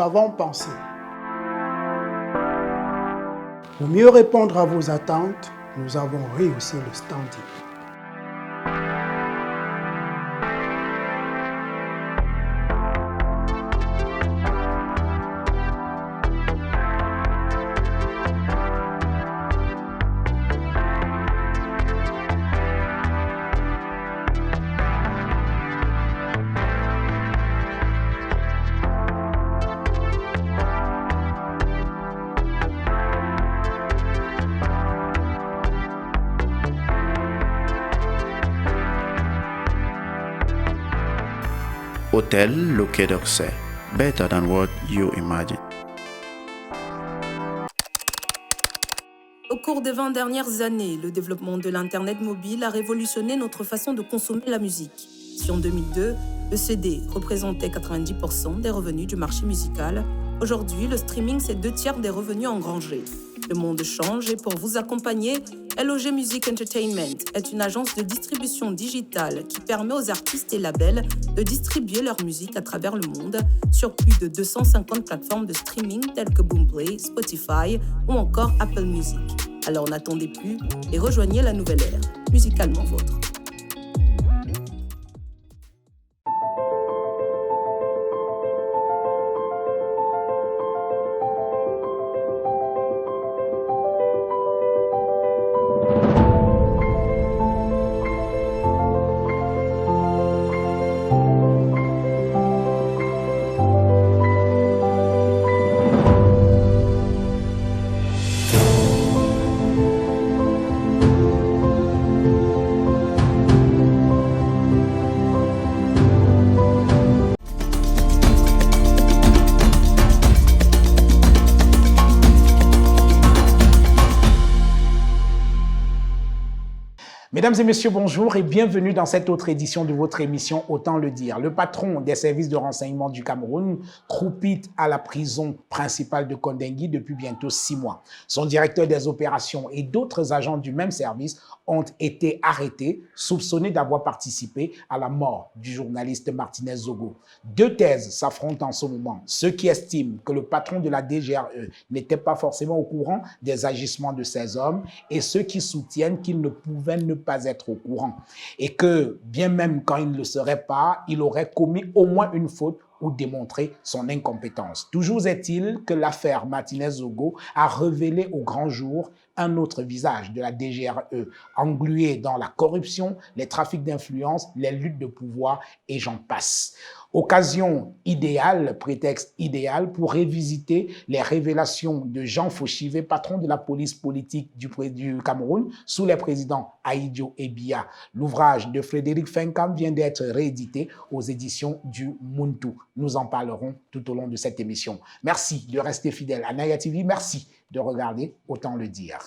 avons pensé. Pour mieux répondre à vos attentes, nous avons rehaussé le standing. Hôtel Le Quai d'Orsay. Better than what you imagine. Au cours des 20 dernières années, le développement de l'Internet mobile a révolutionné notre façon de consommer la musique. Si en 2002, le CD représentait 90% des revenus du marché musical, aujourd'hui, le streaming, c'est 2/3 des revenus engrangés. Le monde change et pour vous accompagner, LOG Music Entertainment est une agence de distribution digitale qui permet aux artistes et labels de distribuer leur musique à travers le monde sur plus de 250 plateformes de streaming telles que Boomplay, Spotify ou encore Apple Music. Alors n'attendez plus et rejoignez la nouvelle ère, musicalement vôtre. Mesdames et messieurs, bonjour et bienvenue dans cette autre édition de votre émission Autant le dire. Le patron des services de renseignement du Cameroun croupit à la prison principale de Kondengui depuis bientôt 6 mois. Son directeur des opérations et d'autres agents du même service ont été arrêtés, soupçonnés d'avoir participé à la mort du journaliste Martinez Zogo. Deux thèses s'affrontent en ce moment. Ceux qui estiment que le patron de la DGRE n'était pas forcément au courant des agissements de ces hommes et ceux qui soutiennent qu'il ne pouvait ne pas être au courant et que, bien même quand il ne le serait pas, il aurait commis au moins une faute ou démontrer son incompétence. Toujours est-il que l'affaire Martinez Zogo a révélé au grand jour un autre visage de la DGRE, englué dans la corruption, les trafics d'influence, les luttes de pouvoir et j'en passe. Occasion idéale, prétexte idéal pour révisiter les révélations de Jean Fauchivé, patron de la police politique du Cameroun, sous les présidents Ahidjo et Biya. L'ouvrage de Frédéric Fenkam vient d'être réédité aux éditions du Muntu. Nous en parlerons tout au long de cette émission. Merci de rester fidèle à Naya TV. Merci de regarder Autant le dire.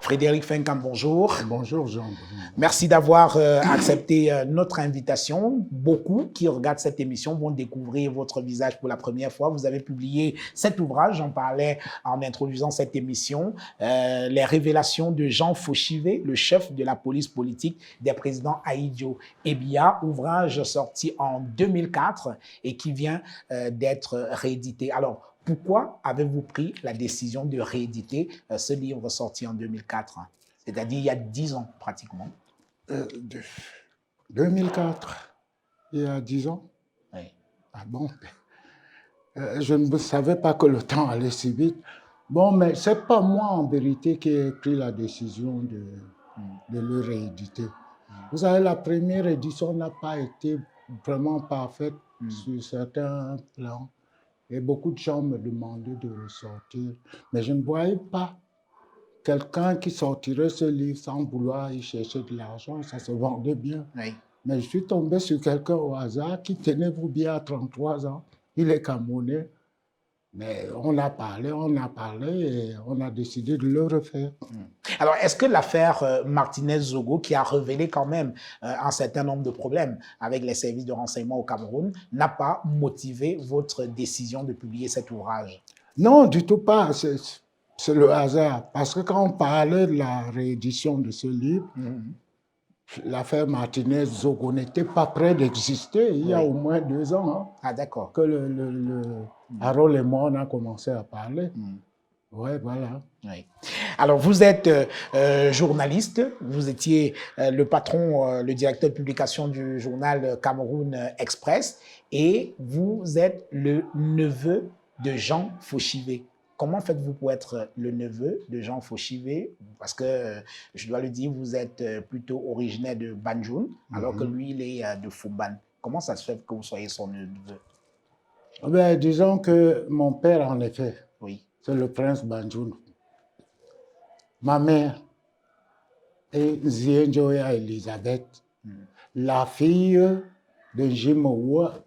Frédéric Fenkam, bonjour. Bonjour Jean. Merci d'avoir accepté notre invitation. Beaucoup qui regardent cette émission vont découvrir votre visage pour la première fois. Vous avez publié cet ouvrage, j'en parlais en introduisant cette émission, les révélations de Jean Fauchivé, le chef de la police politique des présidents Ahidjo et Biya, ouvrage sorti en 2004 et qui vient d'être réédité. Alors, pourquoi avez-vous pris la décision de rééditer ce livre sorti en 2004, c'est-à-dire il y a 10 ans pratiquement? 2004, il y a 10 ans? Oui. Ah bon? Je ne savais pas que le temps allait si vite. Bon, mais ce n'est pas moi en vérité qui ai pris la décision de le rééditer. Vous savez, la première édition n'a pas été vraiment parfaite sur certains plans. Et beaucoup de gens me demandaient de ressortir. Mais je ne voyais pas quelqu'un qui sortirait ce livre sans vouloir y chercher de l'argent. Ça se vendait bien. Oui. Mais je suis tombé sur quelqu'un au hasard qui, tenez-vous bien, à 33 ans. Il est Camerounais. Mais on a parlé et on a décidé de le refaire. Alors, est-ce que l'affaire Martinez Zogo, qui a révélé quand même un certain nombre de problèmes avec les services de renseignement au Cameroun, n'a pas motivé votre décision de publier cet ouvrage? Non, du tout pas. c'est le hasard. Parce que quand on parlait de la réédition de ce livre, l'affaire Martinez-Zogo n'était pas près d'exister il y a Oui. au moins 2 ans, hein, Ah, d'accord. que Harold et moi, on a commencé à parler. Ouais, voilà. Oui. Alors, vous êtes journaliste, vous étiez le patron, le directeur de publication du journal Cameroun Express, et vous êtes le neveu de Jean Fauchivé. Comment faites-vous pour être le neveu de Jean Fauchivé? Parce que, je dois le dire, vous êtes plutôt originaire de Banjul, alors que lui, il est de Fouban. Comment ça se fait que vous soyez son neveu? Ben, disons que mon père, en effet, Oui. c'est le prince Banjul. Ma mère est Zienjoya Elisabeth, la fille de Jimowa,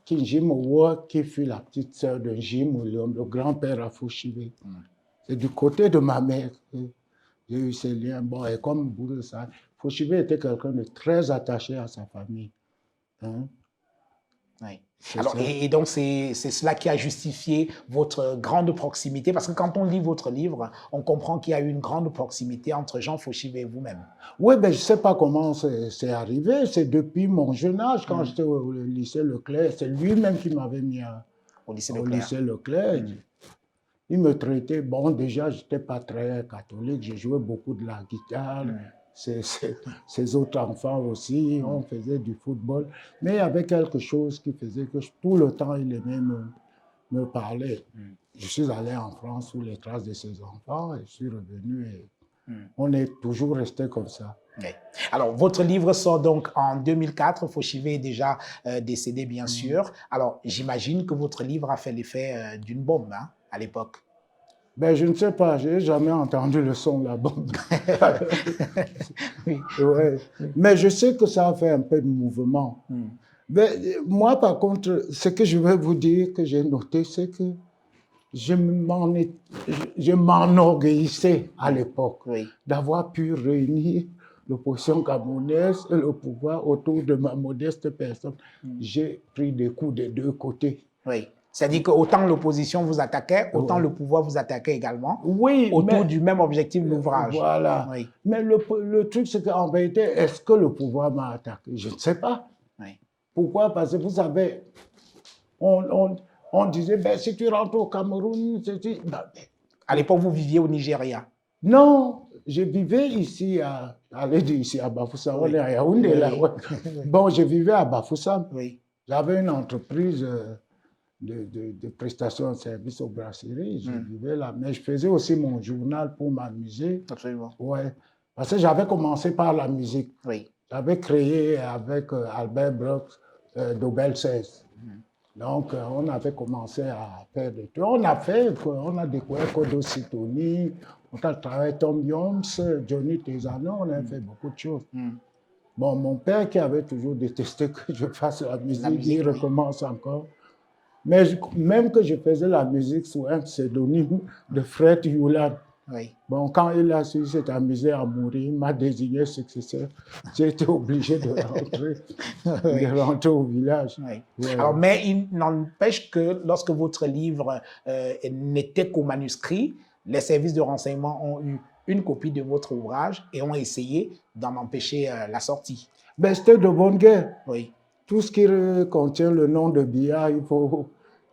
qui fut la petite sœur de Jim, le grand-père à Fauchivé. C'est du côté de ma mère que j'ai eu ces liens. Bon, et comme vous le savez, Fauchivé était quelqu'un de très attaché à sa famille. Hein? Oui. C'est Alors, ça. et donc, c'est cela qui a justifié votre grande proximité, parce que quand on lit votre livre, on comprend qu'il y a eu une grande proximité entre Jean Fauchivé et vous-même. Oui, ben, je ne sais pas comment c'est arrivé. C'est depuis mon jeune âge, quand j'étais au lycée Leclerc. C'est lui-même qui m'avait mis Au lycée au Leclerc. lycée Leclerc. Il me traitait, bon, déjà, je n'étais pas très catholique. Je jouais beaucoup de la guitare. Ses autres enfants aussi, on faisait du football. Mais il y avait quelque chose qui faisait que tout le temps, il aimait me parler. Je suis allé en France sous les traces de ses enfants et je suis revenu et on est toujours resté comme ça. Oui. Alors, votre livre sort donc en 2004. Fauchivé est déjà décédé, bien sûr. Alors, j'imagine que votre livre a fait l'effet d'une bombe, hein, à l'époque. Ben, je ne sais pas, je n'ai jamais entendu le son de la bombe. Oui. Ouais. Mais je sais que ça a fait un peu de mouvement. Mais, moi, par contre, ce que je vais vous dire, que j'ai noté, c'est que je m'enorgueillissais à l'époque d'avoir pu réunir l'opposition camerounaise et le pouvoir autour de ma modeste personne. J'ai pris des coups des deux côtés. Oui. C'est-à-dire qu'autant l'opposition vous attaquait, autant le pouvoir vous attaquait également, autour du même objectif de l'ouvrage. Voilà. Oui. Mais le truc, c'est qu'en vérité, est-ce que le pouvoir m'a attaqué? Je ne sais pas. Oui. Pourquoi? Parce que vous savez, on disait, ben, si tu rentres au Cameroun, À l'époque, vous viviez au Nigeria. Non, je vivais ici à Bafoussam. On est à Yaoundé, là. Ouais. Bon, je vivais à Bafoussam. Oui. J'avais une entreprise de prestations de services aux brasseries. Je vivais là. Mais je faisais aussi mon journal pour m'amuser. Absolument. Ouais. Parce que j'avais commencé par la musique. Oui. J'avais créé avec Albert Brox d'Obel 16. Donc, on avait commencé à faire des trucs. On a découvert Kodo Sitoni, on a travaillé Tom Jones, Johnny Tesano, on a fait beaucoup de choses. Bon, mon père qui avait toujours détesté que je fasse la musique, il recommence encore. Mais même que je faisais la musique sous un pseudonyme de Fred Youlan. Oui. Bon, quand il a su s'est amusé à mourir, il m'a désigné successeur. J'ai été obligé de rentrer au village. Oui. Ouais. Alors, mais il n'empêche que lorsque votre livre n'était qu'au manuscrit, les services de renseignement ont eu une copie de votre ouvrage et ont essayé d'en empêcher la sortie. Ben, c'était de bonne guerre. Oui. Tout ce qui contient le nom de Biya,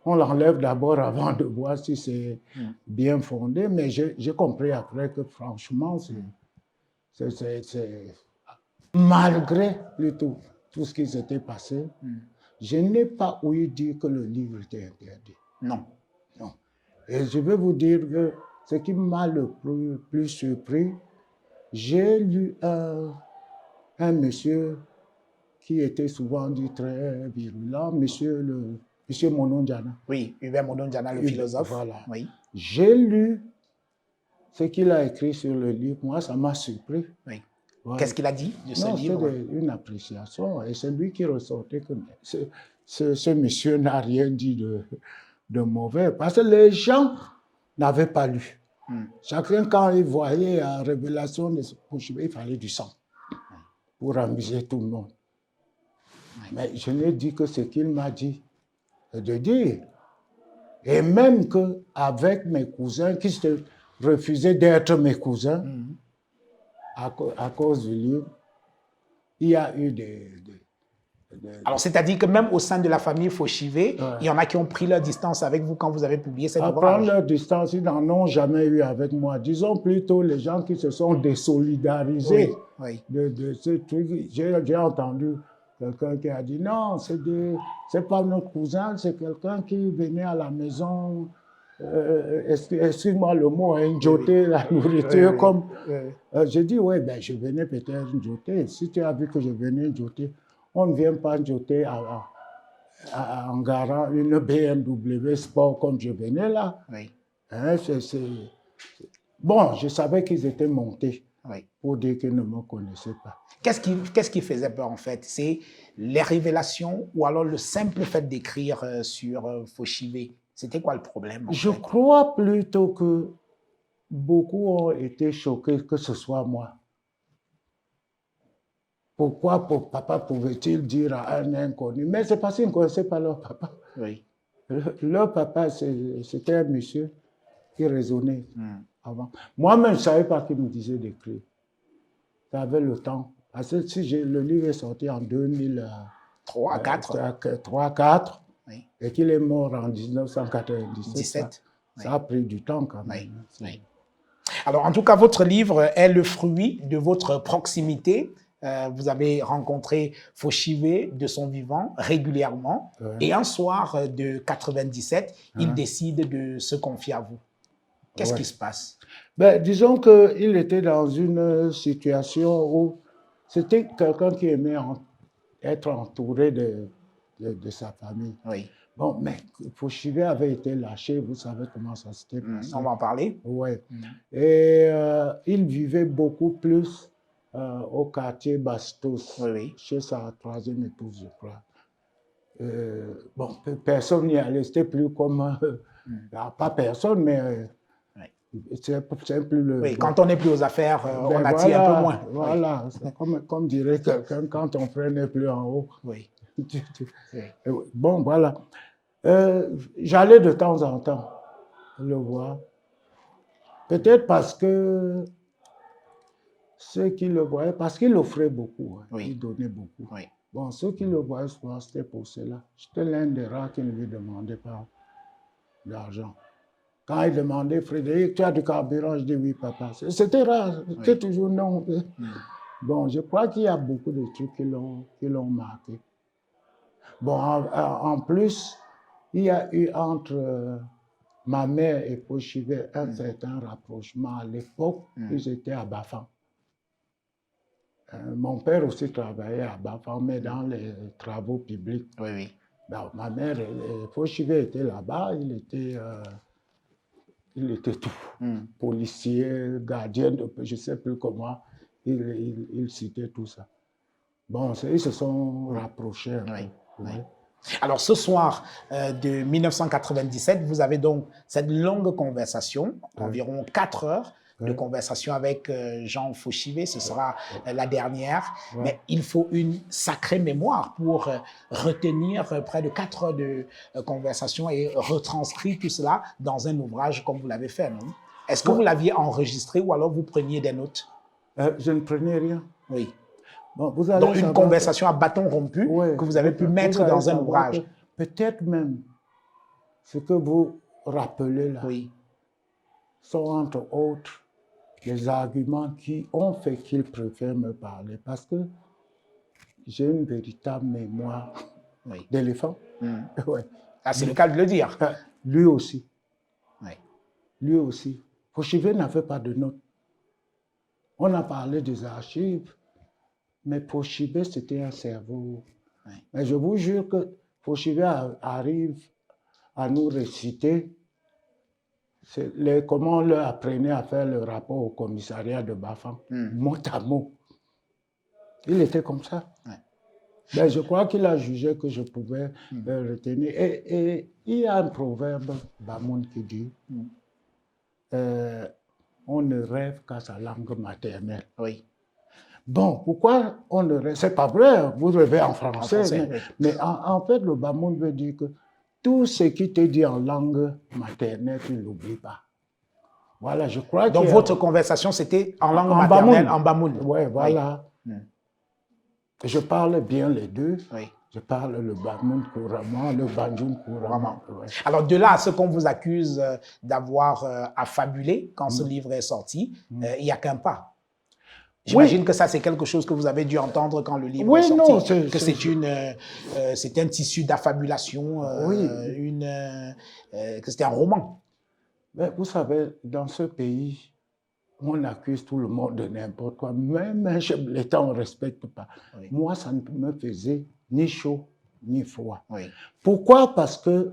on l'enlève d'abord avant de voir si c'est bien fondé. Mais j'ai compris après que franchement, c'est malgré tout ce qui s'était passé, je n'ai pas ouï dire que le livre était interdit. Non. Non. Et je vais vous dire que ce qui m'a le plus surpris, j'ai lu un monsieur qui était souvent dit très virulent, monsieur Monondiana. Oui, Hubert Monondiana, le philosophe. Voilà. Oui. J'ai lu ce qu'il a écrit sur le livre. Moi, ça m'a surpris. Oui. Voilà. Qu'est-ce qu'il a dit de ce livre? C'était une appréciation. Et c'est lui qui ressortait que ce monsieur n'a rien dit de mauvais. Parce que les gens n'avaient pas lu. Chacun, quand il voyait la révélation de ce Fauchivé, il fallait du sang pour amuser tout le monde. Mais je n'ai dit que ce qu'il m'a dit, c'est de dire. Et même qu'avec mes cousins, refusé d'être mes cousins à cause du livre. Il y a eu des Alors, c'est-à-dire que même au sein de la famille Fauchivé, il y en a qui ont pris leur distance avec vous quand vous avez publié cet à ouvrage. prendre leur distance, ils n'en ont jamais eu avec moi. Disons plutôt les gens qui se sont désolidarisés de ce truc. J'ai entendu quelqu'un qui a dit non, c'est pas notre cousin, c'est quelqu'un qui venait à la maison, excuse-moi le mot, injoter la nourriture. J'ai dit oui, ben, je venais peut-être injoter. Si tu as vu que je venais injoter, on ne vient pas injoter en garant une BMW Sport comme je venais là. Oui. Hein, Bon, je savais qu'ils étaient montés pour dire qu'ils ne me connaissaient pas. Qu'est-ce qui faisait peur en fait? C'est les révélations ou alors le simple fait d'écrire sur Fauchivé? C'était quoi le problème Je crois plutôt que beaucoup ont été choqués que ce soit moi. Pourquoi papa pouvait-il dire à un inconnu? Mais c'est parce qu'ils ne connaissaient pas leur papa. Oui. Leur papa, c'était un monsieur qui raisonnait avant. Moi-même, je ne savais pas qu'il me disait d'écrire. J'avais le temps. Parce que si le livre est sorti en 2003, 2004, et qu'il est mort en 1997, ça a pris du temps quand même. Oui. Alors, en tout cas, votre livre est le fruit de votre proximité. Vous avez rencontré Fauchivé de son vivant régulièrement. Et un soir de 97, il décide de se confier à vous. Qu'est-ce qui se passe? Ben, disons qu'il était dans une situation où c'était quelqu'un qui aimait être entouré de sa famille. Oui. Bon, mais Fauchivé avait été lâché, vous savez comment ça s'était passé. On va en parler. Oui. Et il vivait beaucoup plus au quartier Bastos, chez sa troisième épouse, je crois. Bon, personne n'y allait, c'était plus comme... pas personne, mais... c'est plus le... Oui, quand on n'est plus aux affaires, on attire un peu moins. Voilà, comme dirait quelqu'un, quand ton frère n'est plus en haut. Oui. Bon, voilà. J'allais de temps en temps le voir. Peut-être parce que ceux qui le voyaient, parce qu'il offrait beaucoup, il donnait beaucoup. Bon, ceux qui le voyaient souvent, c'était pour cela. J'étais l'un des rares qui ne lui demandait pas d'argent. Quand il demandait, Frédéric, tu as du carburant? Je dis oui, papa. C'était rare, c'était toujours non. Bon, je crois qu'il y a beaucoup de trucs qui l'ont marqué. Bon, en plus, il y a eu entre ma mère et Fauchivé un certain rapprochement. À l'époque, ils étaient à Bafang. Mon père aussi travaillait à Bafang, mais dans les travaux publics. Oui. Ben, ma mère, Fauchivé était là-bas, il était tout. Policier, gardien, je ne sais plus comment, il citait tout ça. Bon, ils se sont rapprochés. Oui. Alors, ce soir de 1997, vous avez donc cette longue conversation, environ 4 heures de conversation avec Jean Fauchivé. Ce sera la dernière. Mais il faut une sacrée mémoire pour retenir près de 4 heures de conversation et retranscrire tout cela dans un ouvrage comme vous l'avez fait, non? Est-ce que vous l'aviez enregistré ou alors vous preniez des notes? Je ne prenais rien. Oui. Bon, donc une conversation à bâton rompu que vous avez pu mettre dans un ouvrage. Peut-être même ce que vous rappelez là sont entre autres les arguments qui ont fait qu'il préfère me parler parce que j'ai une véritable mémoire d'éléphant. Ah, c'est le cas de le dire. Lui aussi. Lui aussi. Fauchivé n'avait pas de notes. On a parlé des archives. Mais Fauchivé, c'était un cerveau. Mais je vous jure que Fauchivé arrive à nous réciter comment on leur apprenait à faire le rapport au commissariat de Bafang, mot à mot. Il était comme ça. Ben, je crois qu'il a jugé que je pouvais retenir. Et il y a un proverbe Bamoun qui dit on ne rêve qu'à sa langue maternelle. Bon, pourquoi on ne rêve? C'est pas vrai, vous rêvez en français. Mais en fait, le Bamoun veut dire que tout ce qui te dit en langue maternelle, tu ne l'oublies pas. Voilà, je crois Donc, que... votre conversation, c'était en langue En maternelle, Bamoun. en Bamoun. Oui, voilà. Je parle bien les deux. Oui. Je parle le Bamoun couramment, le Banjoun couramment. Ouais. Alors, de là à ce qu'on vous accuse d'avoir affabulé quand ce livre est sorti, il n'y a qu'un pas. J'imagine que ça, c'est quelque chose que vous avez dû entendre quand le livre est sorti. Non, que c'est un tissu d'affabulation, que c'était un roman. Mais vous savez, dans ce pays, on accuse tout le monde de n'importe quoi. Même un chef de l'État, on ne respecte pas. Oui. Moi, ça ne me faisait ni chaud, ni froid. Oui. Pourquoi? Parce que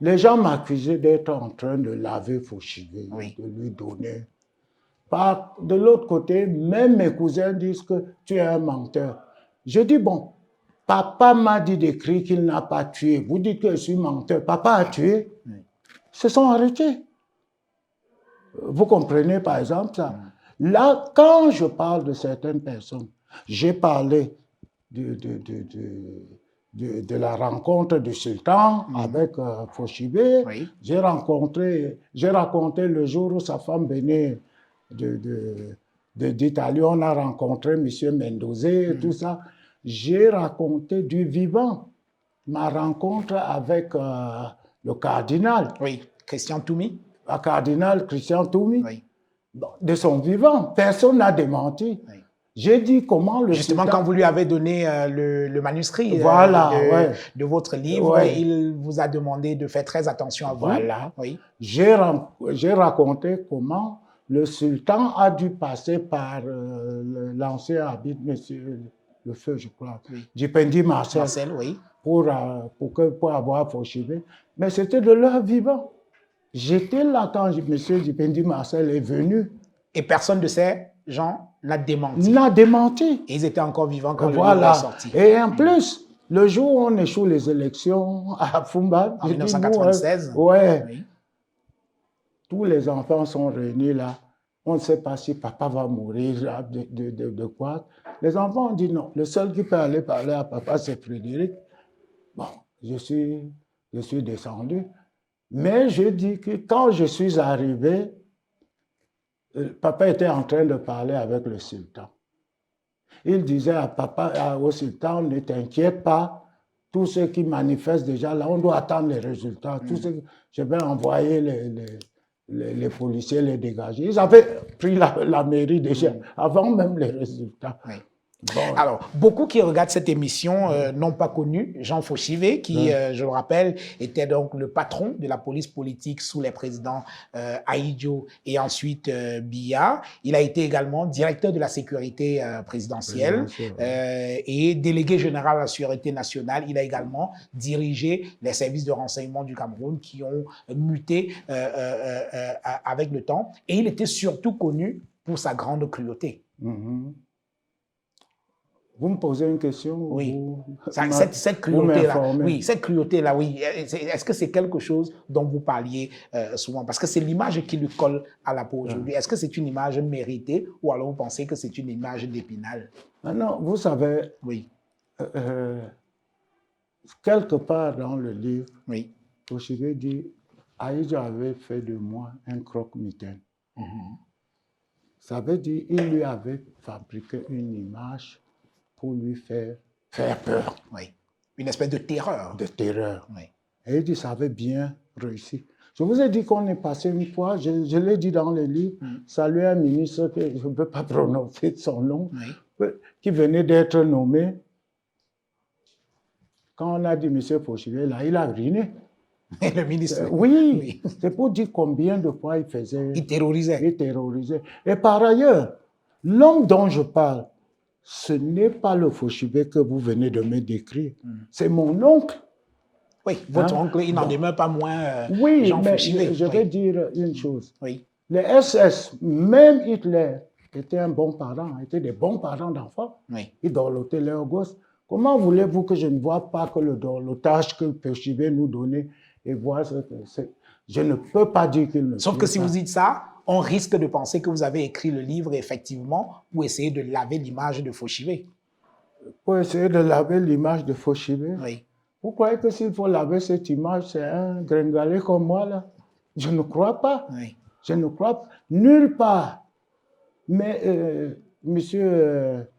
les gens m'accusaient d'être en train de laver Fauchivé, Oui. de lui donner. De l'autre côté, même mes cousins disent que tu es un menteur. Je dis, bon, papa m'a dit d'écrire qu'il n'a pas tué. Vous dites que je suis menteur. Papa a tué. Oui. Ils se sont arrêtés. Vous comprenez, par exemple, ça. Là, quand je parle de certaines personnes, j'ai parlé de la rencontre du sultan avec Fauchivé. Oui. J'ai raconté le jour où sa femme venait d'Italie. On a rencontré M. Mendozé, tout ça. J'ai raconté du vivant ma rencontre avec le cardinal. Oui, Christian Toumi. Le cardinal Christian Toumi. Oui. De son vivant. Personne n'a démenti. Oui. J'ai dit comment le Justement, sultan... quand vous lui avez donné le manuscrit Voilà, de votre livre, il vous a demandé de faire très attention à vous. Voilà. Oui. J'ai raconté comment le sultan a dû passer par l'ancien habit, monsieur le feu, je crois, Djipendi Marcel, oui. pour avoir Fauchivé. Mais c'était de leur vivant. J'étais là quand monsieur Djipendi Marcel est venu. Et personne de ces gens n'a démenti. N'a démenti. Et ils étaient encore vivants quand Voilà. le livre est sorti. Et en plus, le jour où on échoue les élections à Fumba, En 1996. Oui. Tous les enfants sont réunis là. On ne sait pas si papa va mourir de quoi. Les enfants ont dit non. Le seul qui peut aller parler à papa, c'est Frédéric. Bon, je suis descendu. Mais je dis que quand je suis arrivé, papa était en train de parler avec le sultan. Il disait au sultan, ne t'inquiète pas, tous ceux qui manifestent déjà là, on doit attendre les résultats. Je vais envoyer les policiers les dégager. Ils avaient pris la mairie déjà, avant même les résultats. Oui. Bon. Alors, beaucoup qui regardent cette émission n'ont pas connu Jean Fauchivé, qui, je le rappelle, était donc le patron de la police politique sous les présidents Ahidjo et ensuite Biya. Il a été également directeur de la sécurité présidentielle et délégué général à la sécurité nationale. Il a également dirigé les services de renseignement du Cameroun qui ont muté avec le temps. Et il était surtout connu pour sa grande cruauté. Vous me posez une question? Oui. Cette cruauté-là, oui, cette cruauté-là, oui. Est-ce que c'est quelque chose dont vous parliez souvent? Parce que c'est l'image qui lui colle à la peau aujourd'hui. Est-ce que c'est une image méritée ou alors vous pensez que c'est une image d'Épinal? Non, vous savez, oui. Quelque part dans le livre, oui. Fauchivé dit Ahidjo avait fait de moi un croque-mitaine. Ça veut dire qu'il lui avait fabriqué une image pour lui faire peur. Oui. Une espèce de terreur. De terreur. Oui. Et il dit ça avait bien réussi. Je vous ai dit qu'on est passé une fois, je l'ai dit dans le livre, saluer un ministre que je ne peux pas prononcer son nom, qui venait d'être nommé. Quand on a dit M. Fauchivé, là, il a riné. Le ministre. Oui. C'est pour dire combien de fois il faisait. Il terrorisait. Il terrorisait. Et par ailleurs, l'homme dont je parle, ce n'est pas le Fauchivé que vous venez de me décrire. C'est mon oncle. Oui, votre oncle, il n'en demeure pas moins oui, Jean mais Fauchivé. je vais dire une chose. Oui. Les SS, même Hitler, étaient un bon parent, étaient des bons parents d'enfants. Oui. Ils dorlotaient leurs gosses. Comment voulez-vous que je ne vois pas que le dorlotage que Fauchivé nous donnait et voir ce que c'est? Je ne peux pas dire qu'il ne Sauf que si vous dites ça, on risque de penser que vous avez écrit le livre, effectivement, pour essayer de laver l'image de Fauchivé. Pour essayer de laver l'image de Fauchivé? Oui. Vous croyez que s'il faut laver cette image, c'est un gringalet comme moi, là? Je ne crois pas. Oui. Je ne crois nulle part. Mais, monsieur,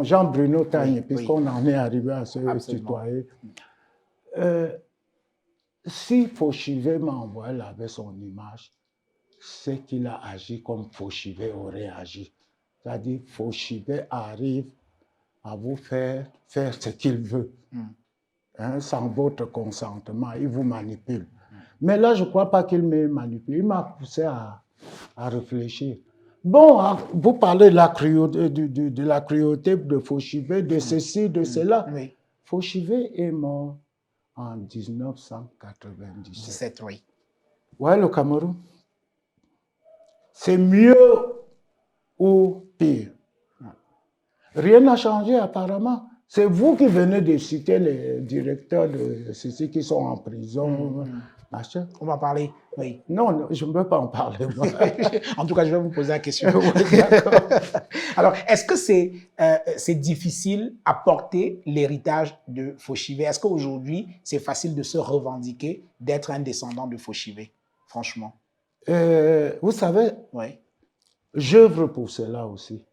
Jean-Bruno Tagne, puisqu'on en est arrivé à se tutoyer, si Fauchivet m'a envoyé avec son image, c'est qu'il a agi comme Fauchivet aurait agi. C'est-à-dire, Fauchivet arrive à vous faire ce qu'il veut, sans votre consentement, il vous manipule. Mais là, je ne crois pas qu'il m'ait manipulé, il m'a poussé à réfléchir. Bon, vous parlez de la cruauté de Fauchivet, de ceci, de cela. Oui. Fauchivet est mort en 1997. Oui. Ouais, le Cameroun. C'est mieux ou pire? Rien n'a changé apparemment. C'est vous qui venez de citer les directeurs de ceux qui sont en prison. Machin. On va parler, oui. Non, je ne veux pas en parler. Moi. En tout cas, je vais vous poser la question. Oui, d'accord. Alors, est-ce que c'est difficile à porter l'héritage de Fauchivet? Est-ce qu'aujourd'hui, c'est facile de se revendiquer d'être un descendant de Fauchivet, franchement? Vous savez, j'œuvre pour cela aussi.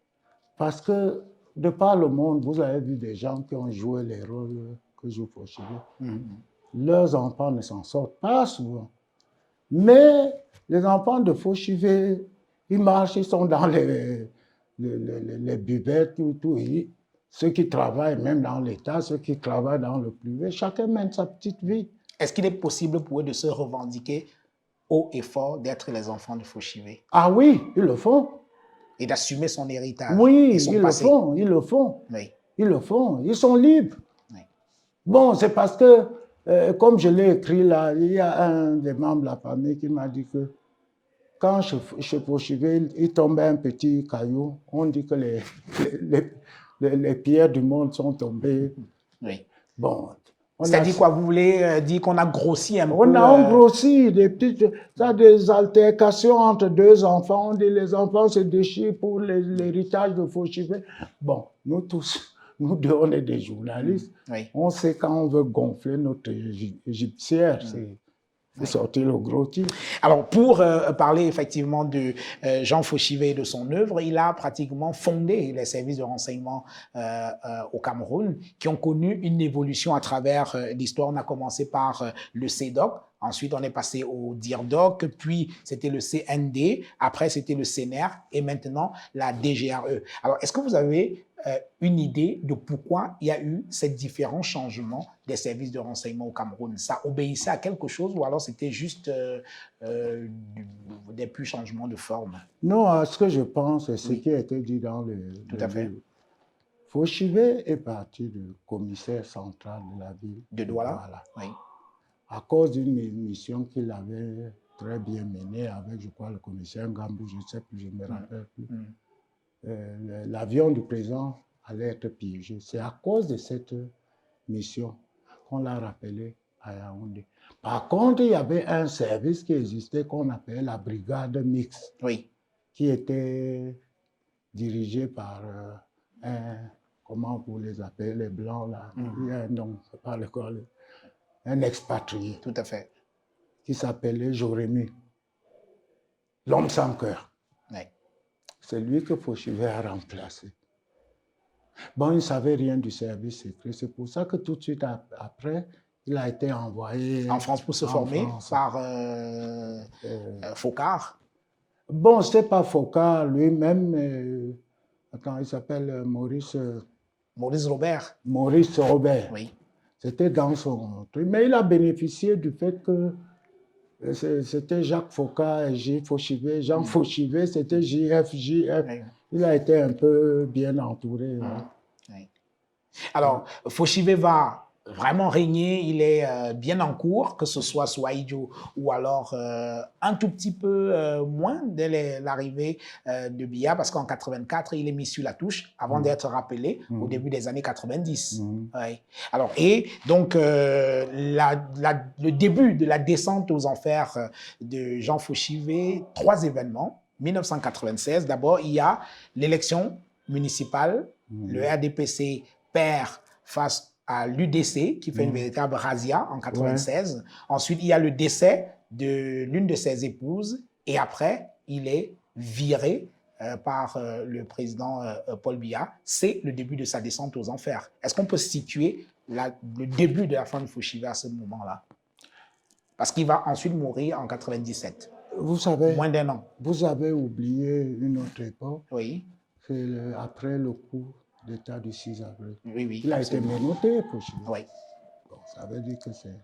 Parce que de par le monde, vous avez vu des gens qui ont joué les rôles que joue Fauchivet. Leurs enfants ne s'en sortent pas souvent. Mais les enfants de Fauchivet, ils marchent, ils sont dans les buvettes, tout. Ceux qui travaillent même dans l'État, ceux qui travaillent dans le privé, chacun mène sa petite vie. Est-ce qu'il est possible pour eux de se revendiquer haut et fort d'être les enfants de Fauchivet? Ah oui, ils le font. Et d'assumer son héritage. Oui, et son ils passé. le font, ils le font. Oui. Ils le font, ils sont libres. Oui. Bon, c'est parce que, comme je l'ai écrit là, il y a un des membres de la famille qui m'a dit que quand chez Fauchivet, il tombait un petit caillou, on dit que les pierres du monde sont tombées. Oui. Bon. C'est-à-dire quoi? Vous voulez dire qu'on a grossi un peu? On a grossi des altercations entre deux enfants. On dit les enfants se déchirent pour l'héritage de Fauchivet. Bon, nous tous, nous deux, on est des journalistes. Oui. On sait quand on veut gonfler notre égyptière, c'est sortir le gros titre. Alors, pour parler effectivement de Jean Fauchivet et de son œuvre, il a pratiquement fondé les services de renseignement au Cameroun, qui ont connu une évolution à travers l'histoire. On a commencé par le CEDOC, ensuite on est passé au DIRDOC, puis c'était le CND, après c'était le CNR et maintenant la DGRE. Alors, est-ce que vous avez une idée de pourquoi il y a eu ces différents changements des services de renseignement au Cameroun? Ça obéissait à quelque chose ou alors c'était juste des purs changements de forme? Non, à ce que je pense, c'est ce qui a été dit dans le Tout à fait. Fauchivet est parti du commissaire central de la ville de Douala. Oui. À cause d'une mission qu'il avait très bien menée avec, je crois, le commissaire Ngambou, je ne sais plus, je ne me rappelle plus. L'avion du président allait être piégé. C'est à cause de cette mission qu'on l'a rappelé à Yaoundé. Par contre, il y avait un service qui existait qu'on appelait la brigade mixte, qui était dirigée par comment vous les appelez, les blancs là, il y a un nom, c'est pas l'école, un expatrié. Tout à fait. Qui s'appelait Jorémy, l'homme sans cœur. C'est lui que Fauchivet a remplacé. Bon, il ne savait rien du service secret. C'est pour ça que tout de suite après, il a été envoyé en France pour se former par Focard. Bon, ce n'est pas Focard lui-même. Attends, il s'appelle Maurice Robert. Maurice Robert. Oui. C'était dans son truc. Mais il a bénéficié du fait que c'était Jacques Focard et J. Fauchivet. Jean Fauchivet, c'était JF. Il a été un peu bien entouré. Oui. Alors, Fauchivet va vraiment régner, il est bien en cours, que ce soit sous Ahidjo ou alors un tout petit peu moins dès l'arrivée de Biya, parce qu'en 84, il est mis sur la touche avant d'être rappelé au début des années 90. Oui. Alors, et donc, le début de la descente aux enfers de Jean Fauchivet, 3 événements. 1996, d'abord, il y a l'élection municipale, le RDPC perd face à l'UDC, qui fait une véritable razzia en 96. Ensuite, il y a le décès de l'une de ses épouses. Et après, il est viré par le président Paul Biya. C'est le début de sa descente aux enfers. Est-ce qu'on peut situer le début de la fin de Fauchivé à ce moment-là? Parce qu'il va ensuite mourir en 97. Vous savez, Moins d'un an. vous avez oublié une autre époque, Oui, c'est après le coup d'État du 6 avril. oui, oui. Il a été absolument. menotté, Fauchivé. Oui. Bon, ça veut dire que c'est...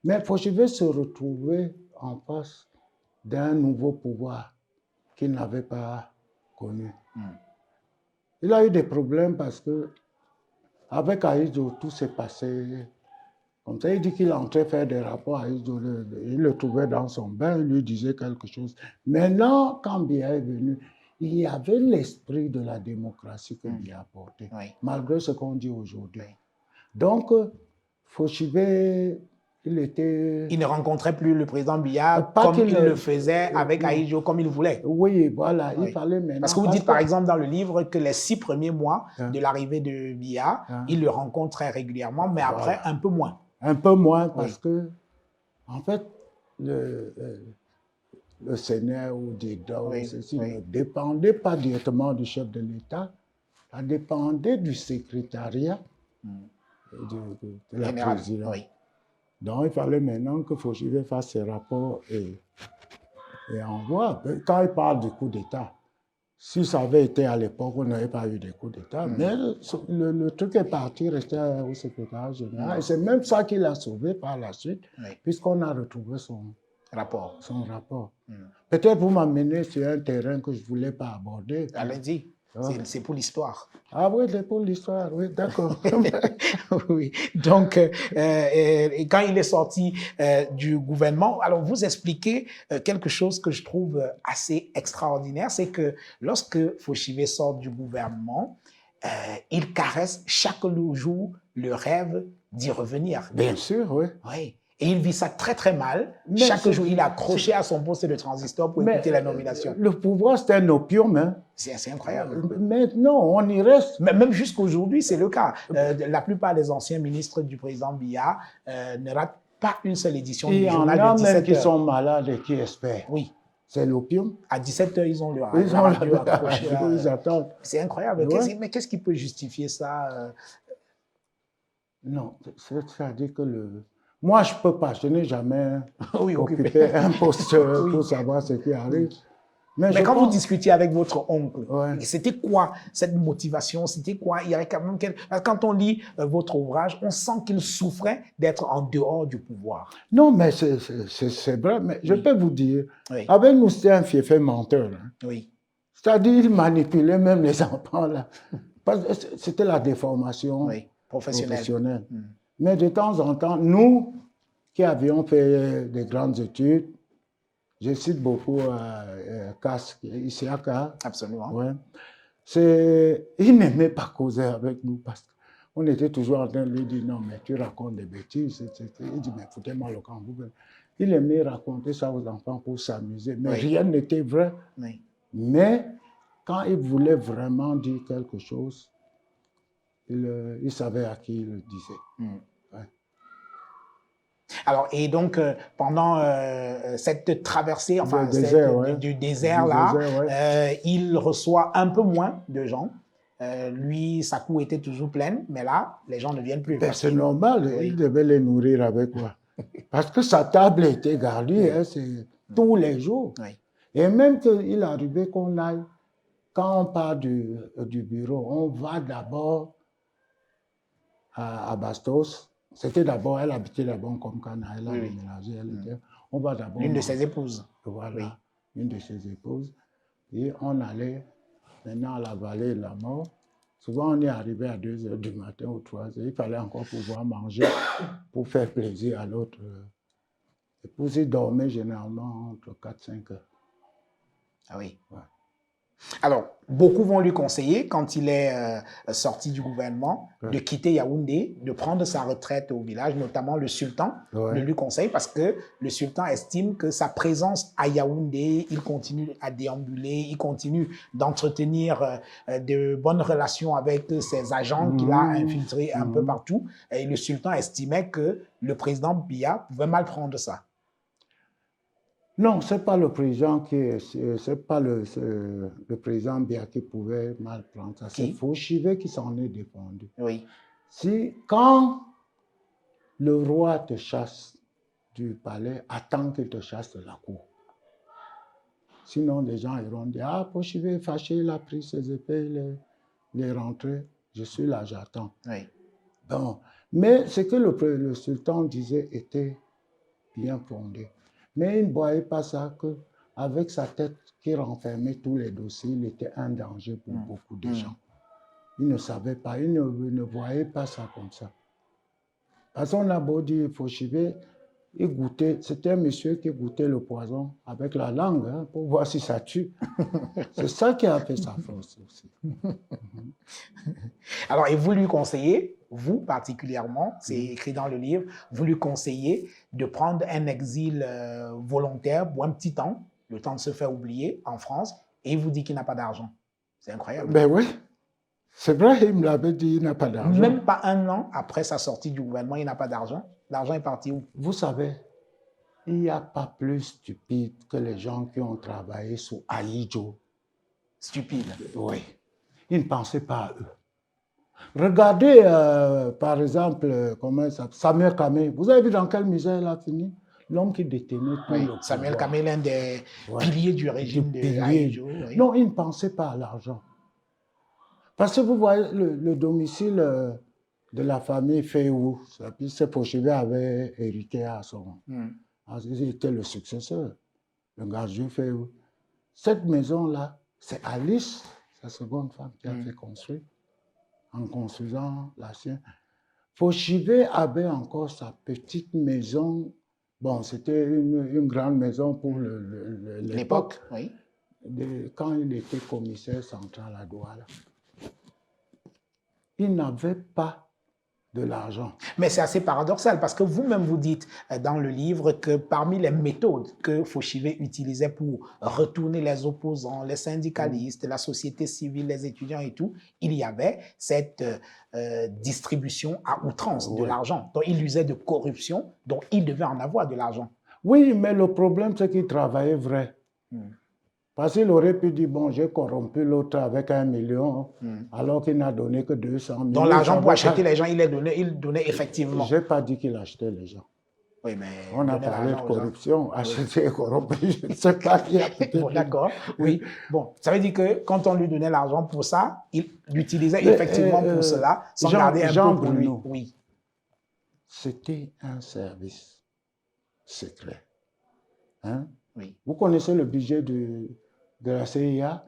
Mais Fauchivé se retrouvait en face d'un nouveau pouvoir qu'il n'avait pas connu. Il a eu des problèmes parce que avec Aïdjo, tout s'est passé comme ça. Il dit qu'il entrait faire des rapports à Aïdjo. Il le trouvait dans son bain, il lui disait quelque chose. Maintenant, quand Biya est venu, il y avait l'esprit de la démocratie que Biya apportait, Oui. malgré ce qu'on dit aujourd'hui. Oui. Donc, Fauchivé, il était... Il ne rencontrait plus le président Biya Pas comme qu'il il ne- le faisait avec Non. Aïdjo, comme il voulait. Oui, voilà, Oui. il fallait maintenant... Parce que vous dites par exemple dans le livre que les 6 premiers mois Hein. de l'arrivée de Biya, Hein. il le rencontre très régulièrement, mais après un peu moins. Un peu moins parce que, en fait, le Sénat ou des DAO, Oui, ceci oui. ne dépendait pas directement du chef de l'État, ça dépendait du secrétariat et de la Général. présidence. Oui. Donc, il fallait maintenant que Fauchivé fasse ses rapports et envoie. Quand il parle du coup d'État, si ça avait été à l'époque, on n'aurait pas eu de coup d'État. Mais le truc est parti, resté au secrétaire général. Et c'est même ça qui l'a sauvé par la suite, Oui. puisqu'on a retrouvé son Rapport. rapport. Peut-être vous m'amenez sur un terrain que je ne voulais pas aborder. Allez-y. Ah. C'est pour l'histoire. Ah oui, c'est pour l'histoire, oui, d'accord. Oui. Donc, et quand il est sorti du gouvernement, alors vous expliquez quelque chose que je trouve assez extraordinaire, c'est que lorsque Fauchivé sort du gouvernement, il caresse chaque jour le rêve d'y revenir. Bien sûr, oui. Oui. Et il vit ça très très mal. Mais Chaque c'est- jour, il est accroché à son poste de transistor pour écouter la nomination. Le pouvoir, c'est un opium. Hein. C'est incroyable. Mais non, on y reste. Mais même jusqu'aujourd'hui, c'est le cas. La plupart des anciens ministres du président Biya ne ratent pas une seule édition Il du y en journal a de même 17 qui heures. sont malades et qui espèrent. Oui, C'est l'opium. à 17 heures, ils ont le Ils la ont radio la accrochée. ils attendent. C'est incroyable. Ouais. Mais qu'est-ce qui peut justifier ça Non, c'est-à-dire que moi, je ne peux pas, je n'ai jamais Oui, occupé. occupé un poste Oui. pour savoir ce qui arrive. Mais je quand vous pense- discutiez avec votre oncle, Ouais. c'était quoi cette motivation? C'était quoi? Il y avait quand même parce que quand on lit votre ouvrage, on sent qu'il souffrait d'être en dehors du pouvoir. Non, mais c'est vrai, mais je peux vous dire, Oui. avec nous, c'était un fiefé menteur. Hein. Oui. C'est-à-dire, il manipulait même les enfants, là. Parce que c'était la déformation Oui. Professionnel. professionnelle. Mais de temps en temps, nous, qui avions fait des grandes études, je cite beaucoup Cass, Isiaka, Absolument. ouais, il n'aimait pas causer avec nous parce qu'on était toujours en train de lui dire non, mais tu racontes des bêtises, etc. Il dit, mais foutez-moi le camp. Il aimait raconter ça aux enfants pour s'amuser, mais Oui. rien n'était vrai. Oui. Mais quand il voulait vraiment dire quelque chose, il savait à qui il le disait. Ouais. Alors, et donc, pendant cette traversée, enfin, Du désert, cette- ouais. du désert, Du là, désert, ouais. il reçoit un peu moins de gens. Lui, sa cour était toujours pleine, mais là, les gens ne viennent plus. Ben, c'est normal, Oui. il devait les nourrir avec quoi? Parce que sa table était garnie, hein, c'est tous les jours. Oui. Et même qu'il arrivait qu'on aille, quand on part du bureau, on va d'abord à Bastos. C'était d'abord, elle habitait d'abord comme Cana, elle a Oui, oui. déménagé, elle était. On va d'abord. L'une de ses épouses. Voilà, Oui. une de ses épouses. Et on allait maintenant à la vallée de la mort. Souvent, on est arrivé à 2 h du matin ou 3 h. Il fallait encore pouvoir manger pour faire plaisir à l'autre épouse. Il dormait généralement entre 4 et 5 heures. Ah oui. Ouais. Alors, beaucoup vont lui conseiller, quand il est sorti du gouvernement, de quitter Yaoundé, de prendre sa retraite au village, notamment le sultan Ouais. le lui conseille parce que le sultan estime que sa présence à Yaoundé, il continue à déambuler, il continue d'entretenir de bonnes relations avec ses agents qu'il a infiltrés un peu partout. Et le sultan estimait que le président Biya pouvait mal prendre ça. Non, ce n'est pas le président c'est pas le président Biya qui pouvait mal prendre ça. C'est Qui? Fauchivet qui s'en est défendu. Oui. Quand le roi te chasse du palais, attends qu'il te chasse de la cour. Sinon, les gens iront dire, ah, Fauchivet est fâché, il a pris ses épées, il est rentré. Je suis là, j'attends. Oui. Bon. Mais ce que le sultan disait était bien fondé. Mais il ne voyait pas ça qu'avec sa tête qui renfermait tous les dossiers, il était un danger pour beaucoup de gens. Il ne savait pas, il ne voyait pas ça comme ça. Parce qu'on a beau dire Fauchivet, il goûtait, c'était un monsieur qui goûtait le poison avec la langue hein, pour voir si ça tue. C'est ça qui a fait sa force aussi. Alors, et vous lui conseillez, vous particulièrement, c'est écrit dans le livre, vous lui conseillez de prendre un exil volontaire pour un petit temps, le temps de se faire oublier en France, et il vous dit qu'il n'a pas d'argent. C'est incroyable. Ben oui, c'est vrai, il me l'avait dit, il n'a pas d'argent. Même pas un an après sa sortie du gouvernement, il n'a pas d'argent. L'argent est parti où? Vous savez, il n'y a pas plus stupide que les gens qui ont travaillé sous Ahidjo. Stupide. Oui. Ils ne pensaient pas à eux. Regardez, par exemple, comment ça, Samuel Kamé. Vous avez vu dans quelle misère il a fini? L'homme qui détenait tout le Samuel pouvoir. Kamé, l'un des piliers du régime de Ahidjo. Oui. Non, il ne pensait pas à l'argent. Parce que vous voyez, le domicile de la famille Féou, puis ce Fauchivet avait hérité à son... Il était le successeur, le gardien Féou. Cette maison-là, c'est Alice, sa seconde femme, qui a fait construire, en construisant la sienne. Fauchivet avait encore sa petite maison. Bon, c'était une grande maison pour l'époque. Oui. Quand il était commissaire central à Douala. Il n'avait pas de l'argent. Mais c'est assez paradoxal parce que vous-même vous dites dans le livre que parmi les méthodes que Fauchivet utilisait pour retourner les opposants, les syndicalistes, la société civile, les étudiants et tout, il y avait cette distribution à outrance de l'argent. Donc il usait de corruption, donc il devait en avoir de l'argent. Oui, mais le problème c'est qu'il travaillait vrai. Parce qu'il aurait pu dire, bon, j'ai corrompu l'autre avec 1 million, alors qu'il n'a donné que 200 000. Donc l'argent pour acheter les gens, il donnait effectivement. Je n'ai pas dit qu'il achetait les gens. Oui, mais on a parlé de corruption, acheter et corrompu, je ne sais pas qui a peut-être. Bon, d'accord, oui. Bon, ça veut dire que quand on lui donnait l'argent pour ça, il l'utilisait effectivement pour cela, sans garder un peu pour lui. Oui. C'était un service secret. Hein? Oui. Vous connaissez le budget de la CIA?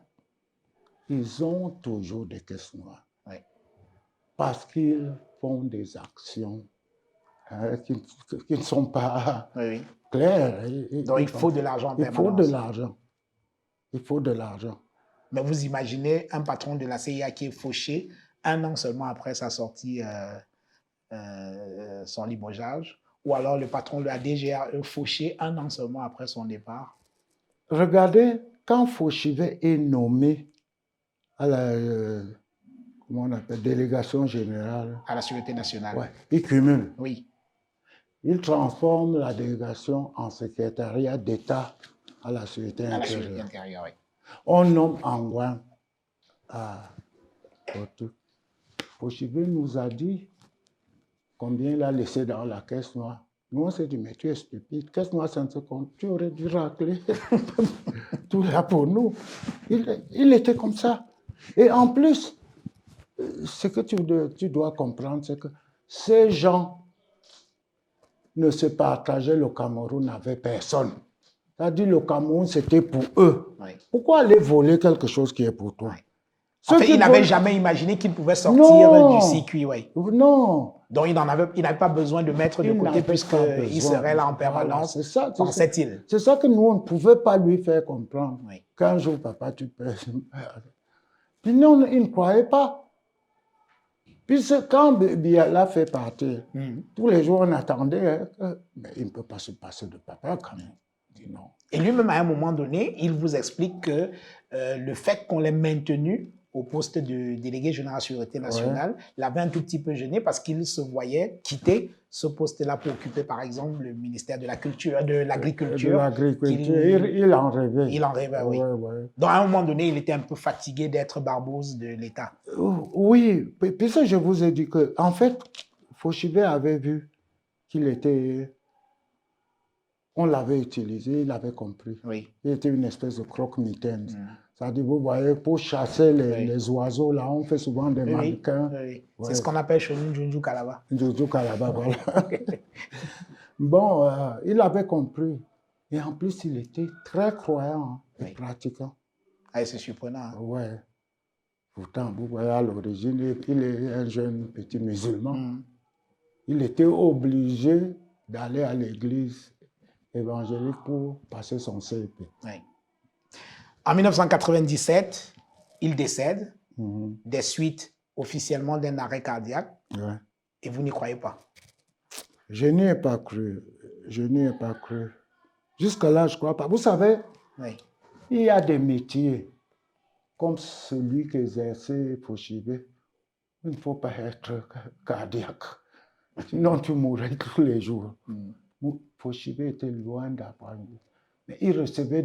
Ils ont toujours des caisses noires. Oui. Parce qu'ils font des actions qui ne sont pas claires. Donc il faut de l'argent en permanence. Il faut de l'argent. Il faut de l'argent. Mais vous imaginez un patron de la CIA qui est fauché 1 an seulement après sa sortie, son limogeage, ou alors le patron de la DGA fauché 1 an seulement après son départ. Regardez, quand Fauchivet est nommé à la comment on appelle, délégation générale. À la Sûreté nationale. Ouais, il cumule. Oui. Il transforme la délégation en secrétariat d'État à la Sûreté intérieure. À la Sûreté intérieure, oui. On nomme Angouin à Porto. Fauchivet nous a dit combien il a laissé dans la caisse noire. Nous, on s'est dit, mais tu es stupide. Caisse noire, ça ne se compte. Tu aurais dû racler tout là pour nous. Il était comme ça. Et en plus, ce que tu dois comprendre, c'est que ces gens ne se partageaient le Cameroun avec personne. C'est-à-dire le Cameroun, c'était pour eux. Oui. Pourquoi aller voler quelque chose qui est pour toi? Oui. En fait, il n'avait jamais imaginé qu'il pouvait sortir du circuit. Oui. Non. Donc, il n'avait pas besoin de mettre de côté puisqu'il serait là en permanence, pensait-il. C'est ça que nous, on ne pouvait pas lui faire comprendre. Oui. Qu'un jour, papa, tu peux... Puis non, il ne croyait pas. Puis quand Biala fait partir, tous les jours, on attendait, mais il ne peut pas se passer de papa quand même. Il dit non. Et lui-même, à un moment donné, il vous explique que le fait qu'on l'ait maintenu au poste de délégué général sécurité nationale, l'avait un tout petit peu gêné parce qu'il se voyait quitter ce poste-là pour occuper, par exemple, le ministère de la Culture, de l'Agriculture. De l'agriculture, il en rêvait. Il en rêvait, oui. Ouais. Donc, à un moment donné, il était un peu fatigué d'être Barbosse de l'État. Oui, puisque je vous ai dit que, en fait, Fauchivet avait vu qu'il était... On l'avait utilisé, il avait compris. Oui. Il était une espèce de croque-mitaine. C'est-à-dire, vous voyez, pour chasser les oiseaux, là, on fait souvent des mannequins. Oui. C'est ce qu'on appelle chez nous Njunju Kalaba. Njunju Kalaba, voilà. Bon, il avait compris. Et en plus, il était très croyant et pratiquant. Ah, c'est surprenant. Oui. Pourtant, vous voyez, à l'origine, il est un jeune petit musulman. Il était obligé d'aller à l'église évangélique pour passer son CEP. Oui. En 1997, il décède des suites officiellement d'un arrêt cardiaque. Ouais. Et vous n'y croyez pas? Je n'y ai pas cru. Je n'y ai pas cru. Jusque-là, je ne crois pas. Vous savez, il y a des métiers comme celui qu'exerçait Fauchivet. Il ne faut pas être cardiaque. Sinon, tu mourrais tous les jours. Fauchivet était loin d'apprendre. Mais il recevait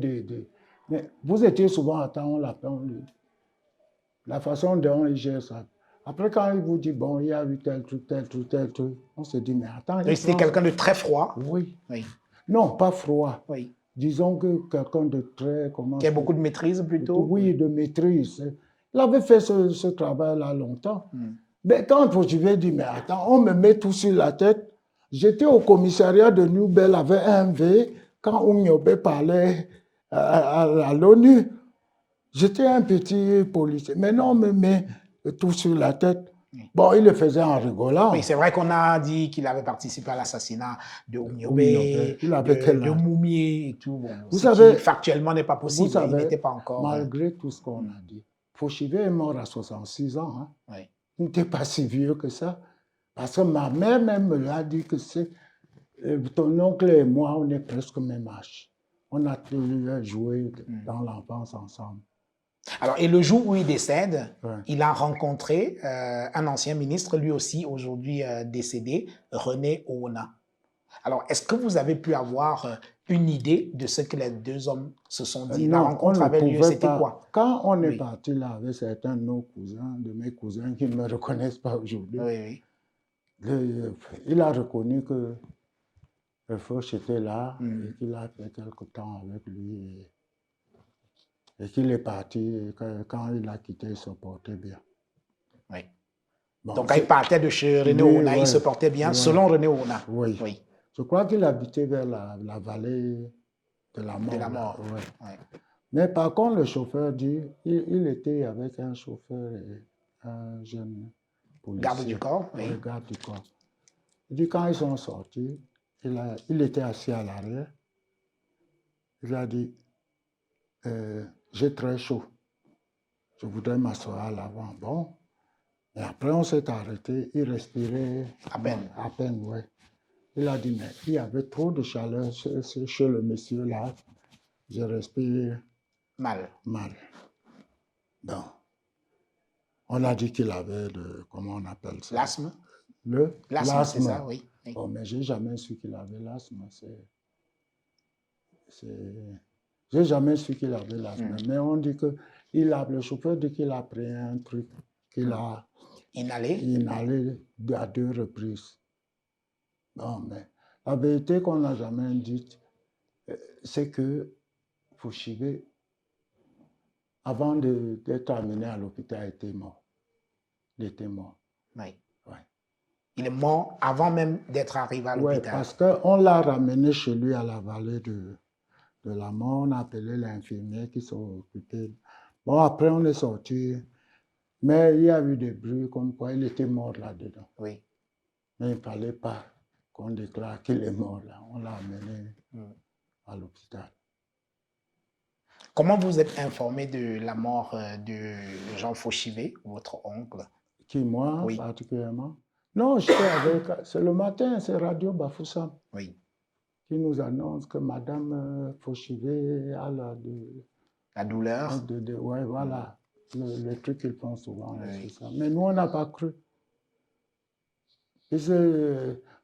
Mais vous étiez souvent à temps, on l'appelle. La façon dont il gère ça. Après, quand il vous dit, bon, il y a eu tel truc, on se dit, mais attends. C'était quelqu'un de très froid. Oui. Non, pas froid. Oui. Disons que quelqu'un de très... Qui a beaucoup de maîtrise plutôt. Oui, de maîtrise. Il avait fait ce travail-là longtemps. Mais quand Fauchivet dit, mais attends, on me met tout sur la tête. J'étais au commissariat de Nouvelle avec un V quand Oumiobe parlait à l'ONU. J'étais un petit policier. Mais non, on me met tout sur la tête. Bon, il le faisait en rigolant. Oui, c'est vrai qu'on a dit qu'il avait participé à l'assassinat de Oumiobe, de Moumié et tout. Bon, vous savez, factuellement n'est pas possible. Vous savez, il n'était pas encore... Malgré tout ce qu'on a dit, Fauchivet est mort à 66 ans. Hein. Oui. Il n'était pas si vieux que ça. Parce que ma mère même me l'a dit que c'est... ton oncle et moi, on est presque au même âge. On a joué dans l'enfance ensemble. Alors, et le jour où il décède, il a rencontré un ancien ministre, lui aussi aujourd'hui décédé, René Oona. Alors, est-ce que vous avez pu avoir une idée de ce que les deux hommes se sont dit? Non, la rencontre avec lui, c'était quoi? Quand on est parti là avec certains de nos cousins, de mes cousins qui ne me reconnaissent pas aujourd'hui, il a reconnu que le Fauch était là et qu'il a fait quelque temps avec lui et qu'il est parti et que quand il a quitté, il se portait bien. Oui. Bon, donc, quand il partait de chez René Oona, il se portait bien, selon René Oona. Oui. Je crois qu'il habitait vers la vallée de la mort. De la mort. Mais par contre, le chauffeur dit, il était avec un chauffeur et un jeune policier. Garde du corps. Oui, garde du corps. Il dit, quand ils sont sortis, il était assis à l'arrière. Il a dit, j'ai très chaud. Je voudrais m'asseoir à l'avant. Bon. Et après, on s'est arrêté. Il respirait à peine. À peine, oui. Il a dit, mais il y avait trop de chaleur chez le monsieur là. Je respire mal. Donc, on a dit qu'il avait comment on appelle ça? L'asthme. L'asthme, c'est ça, oui. Bon, mais j'ai jamais su qu'il avait l'asthme. J'ai jamais su qu'il avait l'asthme. Mais on dit que le chauffeur dit qu'il a pris un truc qu'il a inhalé à 2 reprises. Non, mais la vérité qu'on n'a jamais dite, c'est que Fauchivet, avant d'être amené à l'hôpital, était mort. Il était mort. Oui. Il est mort avant même d'être arrivé à l'hôpital. Oui, parce qu'on l'a ramené chez lui à la vallée de la mort. On a appelé l'infirmière qui s'est occupée. Bon, après, on est sorti. Mais il y a eu des bruits comme quoi il était mort là-dedans. Oui. Mais il ne fallait pas qu'on déclare qu'il est mort là. On l'a amené à l'hôpital. Comment vous êtes informé de la mort de Jean Fauchivet, votre oncle? Qui, moi, particulièrement? Non, j'étais avec... C'est le matin, c'est Radio Bafoussam. Oui. Qui nous annonce que Madame Fauchivet a la douleur. Oui, voilà. le truc qu'ils font souvent, là, Oui. c'est ça. Mais nous, on n'a pas cru.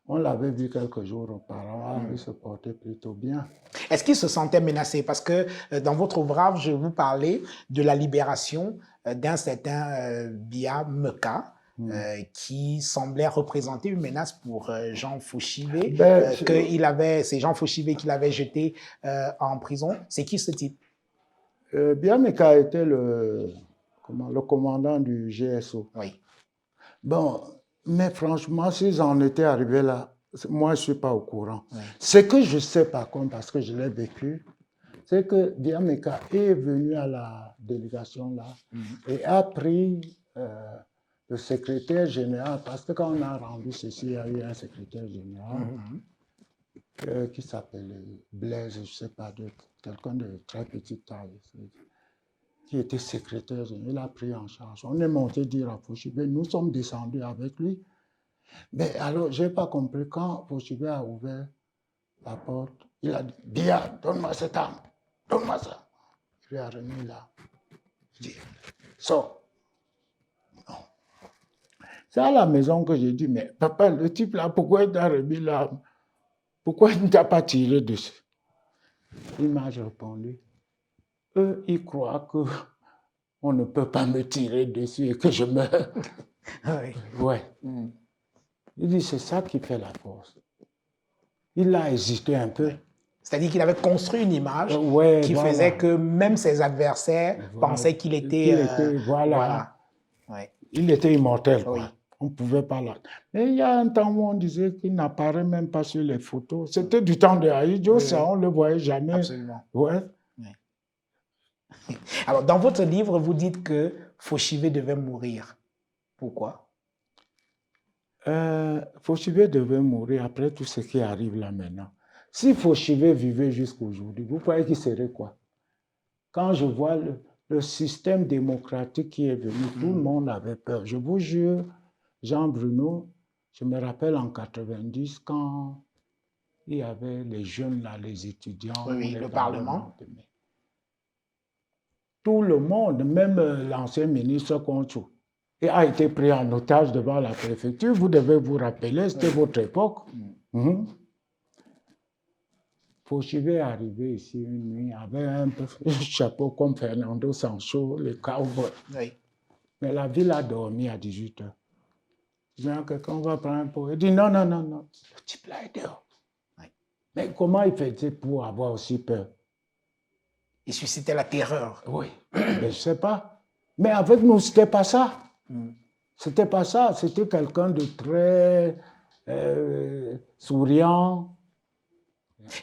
On l'avait vu quelques jours auparavant, il se portait plutôt bien. Est-ce qu'il se sentait menacé? Parce que dans votre ouvrage, je vous parlais de la libération d'un certain Bia Meka, qui semblait représenter une menace pour Jean Fauchivé, c'est Jean Fauchivé qui l'avait jeté en prison. C'est qui ce type? Biameka était le commandant du GSO. Oui. Bon, mais franchement, s'ils en étaient arrivés là, moi, je ne suis pas au courant. Oui. Ce que je sais par contre, parce que je l'ai vécu, c'est que Biameka est venu à la délégation là et a pris le secrétaire général, parce que quand on a rendu ceci, il y a eu un secrétaire général qui s'appelait Blaise, je ne sais pas, quelqu'un de très petite taille, qui était secrétaire général. Il a pris en charge. On est monté dire à Fauchivé, nous sommes descendus avec lui. Mais alors, je n'ai pas compris, quand Fauchivé a ouvert la porte, il a dit, Bia, donne-moi cette arme, donne-moi ça. Il lui a remis là. Il dit, sors. Non. C'est à la maison que j'ai dit, mais papa, le type là, pourquoi il t'a remis l'arme? Pourquoi il ne t'a pas tiré dessus? Il m'a répondu, eux, ils croient qu'on ne peut pas me tirer dessus et que je meurs. Oui. Ouais. Il dit, c'est ça qui fait la force. Il a hésité un peu. C'est-à-dire qu'il avait construit une image qui faisait que même ses adversaires pensaient qu'il était... voilà. Ouais. Il était immortel, quoi. Oui. On ne pouvait pas là. Mais il y a un temps où on disait qu'il n'apparaît même pas sur les photos. C'était du temps de Haïdjo, ça, on ne le voyait jamais. Absolument. Ouais. Oui. Alors, dans votre livre, vous dites que Fauchivé devait mourir. Pourquoi? Fauchivé devait mourir après tout ce qui arrive là maintenant. Si Fauchivé vivait jusqu'aujourd'hui, vous croyez qu'il serait quoi? Quand je vois le système démocratique qui est venu, tout le monde avait peur. Je vous jure, Jean Bruno, je me rappelle en 90, quand il y avait les jeunes là, les étudiants. Oui, le Parlement. Tout le monde, même l'ancien ministre Concho, a été pris en otage devant la préfecture. Vous devez vous rappeler, c'était votre époque. Fauchivé est arrivé ici une nuit avec un chapeau comme Fernando Sancho, le cowboy. Oui. Mais la ville a dormi à 18h. Je dis, quelqu'un va prendre un pot. Il dit, non. Le type là est dehors. Oui. Mais comment il faisait pour avoir aussi peur? Il suscitait la terreur. Oui, mais je ne sais pas. Mais avec nous, ce n'était pas ça. C'était pas ça. C'était quelqu'un de très souriant.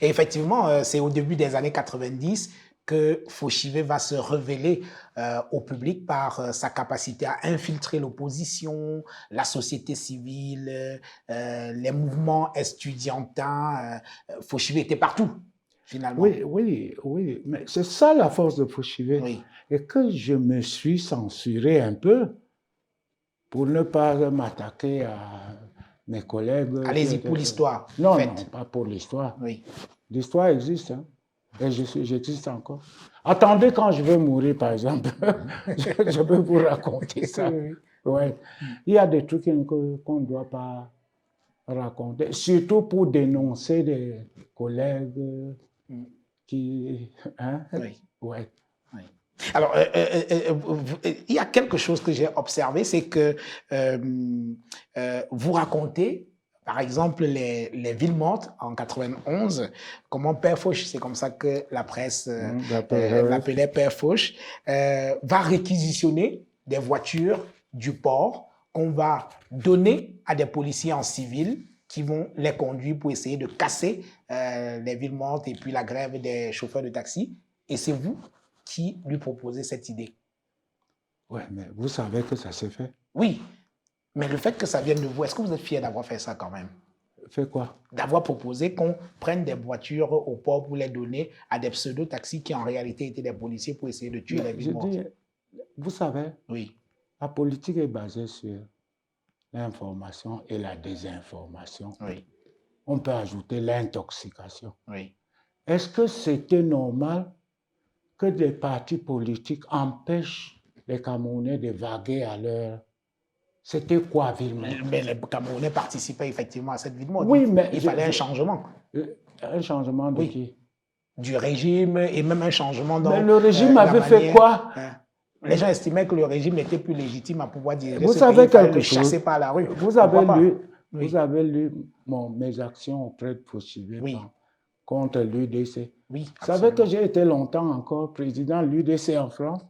Et effectivement, c'est au début des années 90 que Fauchivé va se révéler au public par sa capacité à infiltrer l'opposition, la société civile, les mouvements estudiantins. Fauchivé était partout, finalement. Oui, mais c'est ça la force de Fauchivé. Oui. Et que je me suis censuré un peu pour ne pas m'attaquer à mes collègues. Allez-y, pour l'histoire. Non, pas pour l'histoire. Oui. L'histoire existe, hein. Et j'existe encore. Attendez quand je vais mourir, par exemple. je vais vous raconter ça. Ouais. Il y a des trucs qu'on ne doit pas raconter, surtout pour dénoncer des collègues qui... Hein? Oui. Ouais. Alors, il y a quelque chose que j'ai observé, c'est que vous racontez, par exemple, les villes mortes en 91, comment Père Fauche, c'est comme ça que la presse l'appelait Père Fauche, va réquisitionner des voitures du port qu'on va donner à des policiers en civil qui vont les conduire pour essayer de casser les villes mortes et puis la grève des chauffeurs de taxi. Et c'est vous qui lui proposez cette idée. Oui, mais vous savez que ça s'est fait. Oui, mais le fait que ça vienne de vous, est-ce que vous êtes fier d'avoir fait ça quand même? Fait quoi? D'avoir proposé qu'on prenne des voitures au port pour les donner à des pseudo-taxis qui en réalité étaient des policiers pour essayer de tuer les villes mortes. Vous savez, oui. La politique est basée sur l'information et la désinformation. Oui. On peut ajouter l'intoxication. Oui. Est-ce que c'était normal que des partis politiques empêchent les Camerounais de vaguer à leur... C'était quoi, ville mode? Mais les Camerounais participaient effectivement à cette vie de mode. Oui, mais... Il fallait un changement. Un changement de qui? Du régime et même un changement dans... Mais le régime avait fait quoi? Les gens estimaient que le régime n'était plus légitime à pouvoir diriger Vous ce savez pays, il fallait quelque le chose? chasser par la rue. Vous avez lu, Oui. vous avez lu mes actions auprès de Fauchivé contre l'UDC. Oui, vous savez que j'ai été longtemps encore président de l'UDC en France?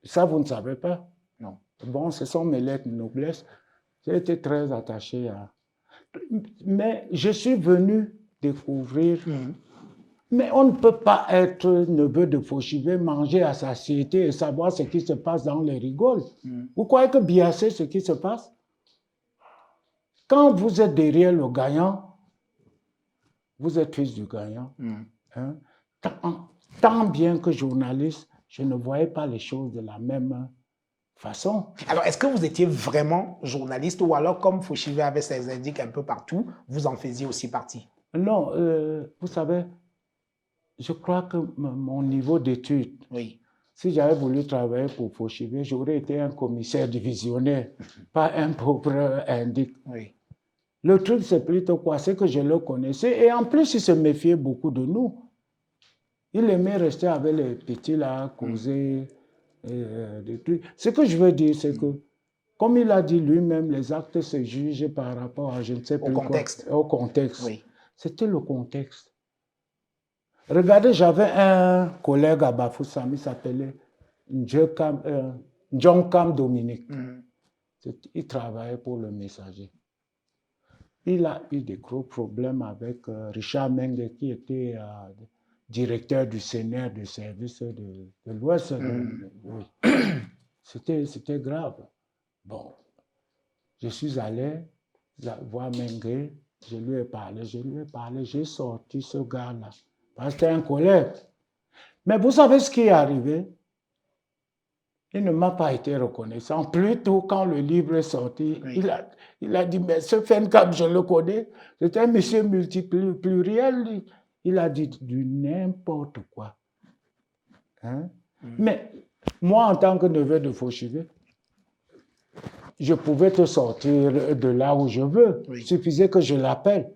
Ça, vous ne savez pas? Non. Bon, ce sont mes lettres de noblesse. J'ai été très attaché à... Mais je suis venu découvrir... Mais on ne peut pas être neveu de Fauchivé, manger à satiété et savoir ce qui se passe dans les rigoles. Vous croyez que Biassé, ce qui se passe? Quand vous êtes derrière le gagnant, vous êtes fils du gagnant. Hein? Tant bien que journaliste, je ne voyais pas les choses de la même façon. Alors, est-ce que vous étiez vraiment journaliste ou alors, comme Fauchivé avait ses indices un peu partout, vous en faisiez aussi partie? Non, vous savez, je crois que mon niveau d'études, si j'avais voulu travailler pour Fauchivé, j'aurais été un commissaire divisionnaire, pas un pauvre indique. Le truc, c'est plutôt quoi? C'est que je le connaissais et en plus, il se méfiait beaucoup de nous. Il aimait rester avec les petits là, causer des trucs. Ce que je veux dire, c'est que, comme il a dit lui-même, les actes se jugent par rapport à je ne sais plus quoi. Au contexte. C'était le contexte. Regardez, j'avais un collègue à Bafoussam, il s'appelait John Cam Dominique. Il travaillait pour le Messager. Il a eu des gros problèmes avec Richard Mengue, qui était directeur du Sénat du service de l'Ouest. C'était grave. Bon, je suis allé voir Mengue, je lui ai parlé, j'ai sorti ce gars-là. Parce que c'était un collègue. Mais vous savez ce qui est arrivé? Il ne m'a pas été reconnaissant. Plutôt, quand le livre est sorti, il a dit, mais ce Fencap, je le connais. C'était un monsieur pluriel. Il a dit du n'importe quoi. Hein? Mais moi, en tant que neveu de Fauchivé, je pouvais te sortir de là où je veux. Il suffisait que je l'appelle.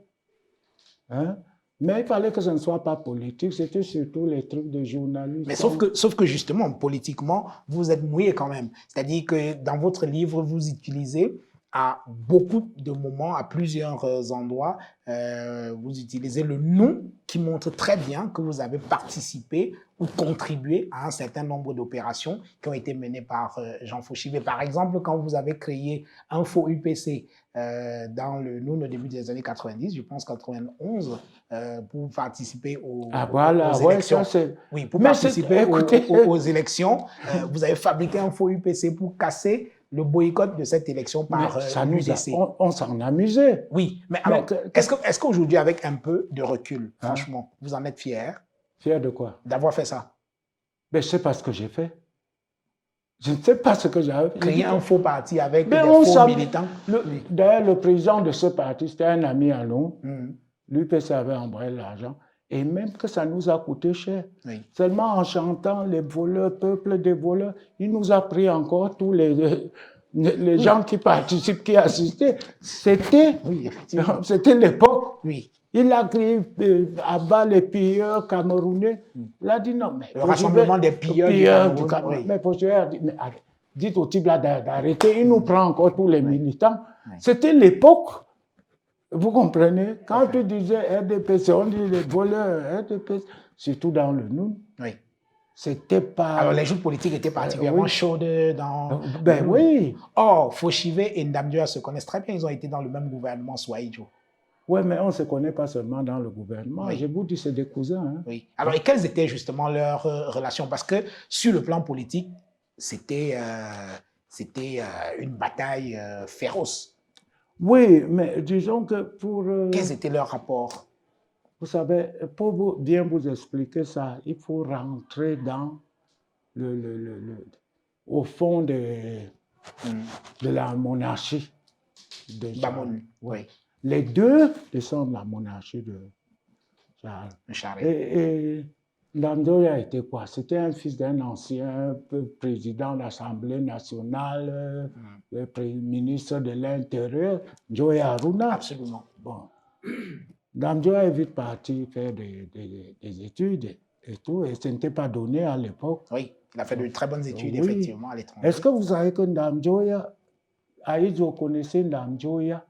Hein? Mais il fallait que ce ne soit pas politique, c'était surtout les trucs de journalisme. Mais sauf que justement, politiquement, vous êtes mouillé quand même. C'est-à-dire que dans votre livre, vous utilisez à beaucoup de moments, à plusieurs endroits, vous utilisez le nom qui montre très bien que vous avez participé ou contribué à un certain nombre d'opérations qui ont été menées par Jean Fauchivé. Par exemple, quand vous avez créé Info UPC dans le Noun au début des années 90, je pense 91, pour participer aux élections. Oui, pour participer aux élections, vous avez fabriqué Info UPC pour casser le boycott de cette élection par l'UDC. On s'en amusait. Oui, mais alors, est-ce qu'aujourd'hui, avec un peu de recul, franchement, vous en êtes fier? Fier de quoi? D'avoir fait ça. Mais je ne sais pas ce que j'ai fait. Je ne sais pas ce que j'avais fait. Créer un faux parti avec des faux militants. D'ailleurs, le président de ce parti, c'était un ami à nous. L'UPC avait embrayé l'argent. Et même que ça nous a coûté cher. Seulement en chantant les voleurs, peuple des voleurs, il nous a pris encore tous les gens qui participent, qui assistaient. C'était l'époque. Il a crié à bas les pilleurs camerounais. Il a dit non, mais... Le rassemblement des pilleurs du Cameroun. Mais dites au type là d'arrêter, il nous prend encore tous les militants. C'était l'époque. Vous comprenez? Quand tu disais RDPC, on dit les voleurs, RDPC, surtout dans le Noun. C'était pas... Alors les joutes politiques étaient particulièrement chaudes dans... Ben oui. Or, Fauchivé et Ndamdioua se connaissent très bien, ils ont été dans le même gouvernement Swahidjo. Oui, mais on ne se connaît pas seulement dans le gouvernement. Je vous dis, c'est des cousins. Hein. Oui. Alors, et quelles étaient justement leurs relations? Parce que sur le plan politique, c'était une bataille féroce. Oui, mais disons que pour... Quels étaient leurs rapports? Vous savez, pour bien vous expliquer ça, il faut rentrer dans au fond de la monarchie. Bamoun, oui. Les deux sont de la monarchie de Charles. Charles. Et Ndamjoya était quoi? C'était un fils d'un ancien président de l'Assemblée nationale, ministre de l'Intérieur, Joya Aruna. Absolument. Bon. Ndamjoya est vite parti faire des études et tout, et ce n'était pas donné à l'époque. Oui, il a fait de très bonnes études, Oui. effectivement, à l'étranger. Est-ce que vous savez que Ndamjoya, Aïdjo connaissait Ndamjoya,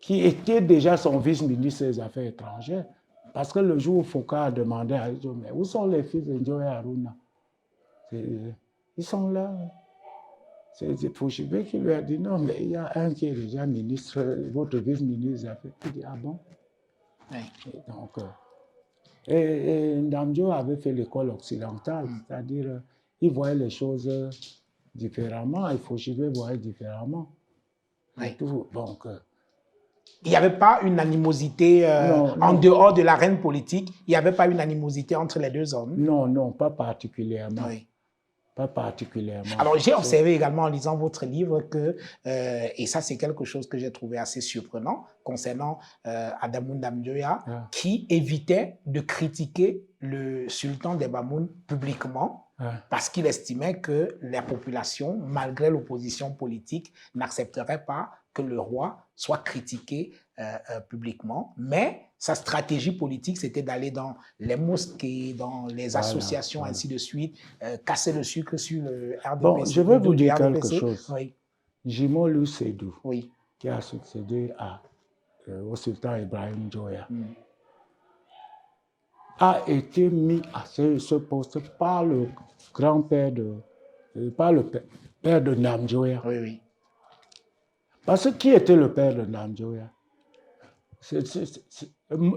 qui était déjà son vice-ministre des Affaires étrangères? Parce que le jour où Foucault a demandé à Aïdjo, mais où sont les fils de Joya Aruna? Ils sont là. C'est Fouchibé qui lui a dit, non, mais il y a un qui est déjà ministre, votre vice-ministre des Affaires. Il dit, ah bon? Oui. Et donc, et Ndamjo avait fait l'école occidentale, c'est-à-dire, il voyait les choses différemment, et Fouchibé voyait différemment. Oui. Et tout, donc, il n'y avait pas une animosité en dehors de l'arène politique, il n'y avait pas une animosité entre les deux hommes. Non, pas particulièrement. Oui. Pas particulièrement. Alors, j'ai observé également en lisant votre livre que, et ça c'est quelque chose que j'ai trouvé assez surprenant concernant Adamou Ndamjoya, qui évitait de critiquer le sultan des Bamoun publiquement, parce qu'il estimait que la population, malgré l'opposition politique, n'accepterait pas que le roi soit critiqué publiquement, mais sa stratégie politique, c'était d'aller dans les mosquées, dans les associations, ainsi de suite, casser le sucre sur le RDPC. Bon, je vais vous dire quelque RDPC. chose. Oui. Jimolu Seydou, Oui. qui a succédé au sultan Ibrahim Joya, a été mis à ce poste par le grand-père par le père de Ndamjoya. Oui, oui. Parce que qui était le père de Ndamjoya?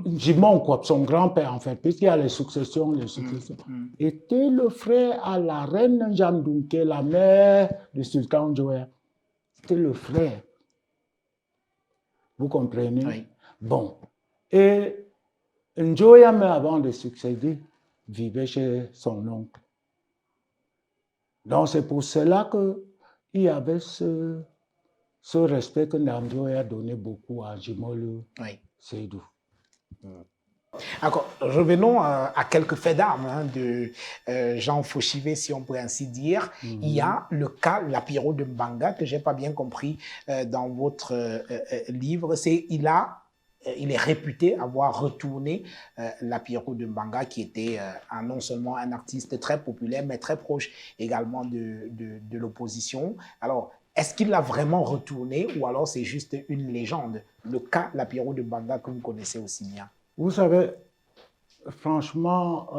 Jimon Kwap, son grand-père en fait, puisqu'il y a les successions, était le frère à la reine Njamdunke, la mère du sultan Joya. C'était le frère. Vous comprenez? Oui. Bon. Et Njoya, mais avant de succéder, vivait chez son oncle. Donc c'est pour cela qu'il y avait ce respect que Ndamjoya donnait beaucoup à Jimolu Seydou. Alors, revenons à quelques faits d'armes de Jean Fauchivé, si on peut ainsi dire. Il y a le cas Lapiro de Mbanga, que je n'ai pas bien compris dans votre livre. Il est réputé avoir retourné Lapiro de Mbanga, qui était non seulement un artiste très populaire, mais très proche également de l'opposition. Alors, est-ce qu'il l'a vraiment retourné ou alors c'est juste une légende? Le cas Lapiro de Mbanga que vous connaissez aussi bien. Vous savez, franchement,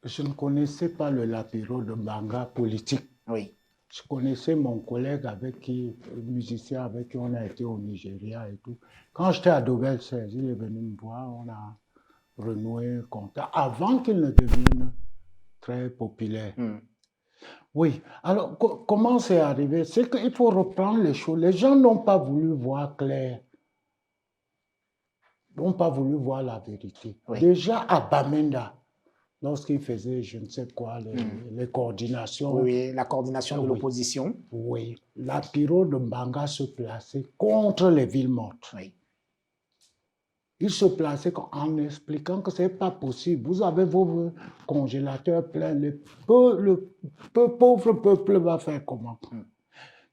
je ne connaissais pas le Lapiro de Mbanga politique. Oui. Je connaissais mon collègue musicien avec qui on a été au Nigeria et tout. Quand j'étais à Dobel 16, il est venu me voir, on a renoué contact avant qu'il ne devienne très populaire. Oui. Alors, comment c'est arrivé? C'est qu'il faut reprendre les choses. Les gens n'ont pas voulu voir clair. N'ont pas voulu voir la vérité. Oui. Déjà à Bamenda, lorsqu'il faisait je ne sais quoi, les coordinations. Oui, la coordination de l'opposition. Oui, Lapiro de Mbanga se plaçait contre les villes mortes. Oui. Il se plaçait en expliquant que ce n'est pas possible. Vous avez vos congélateurs pleins. Le pauvre peuple va faire comment?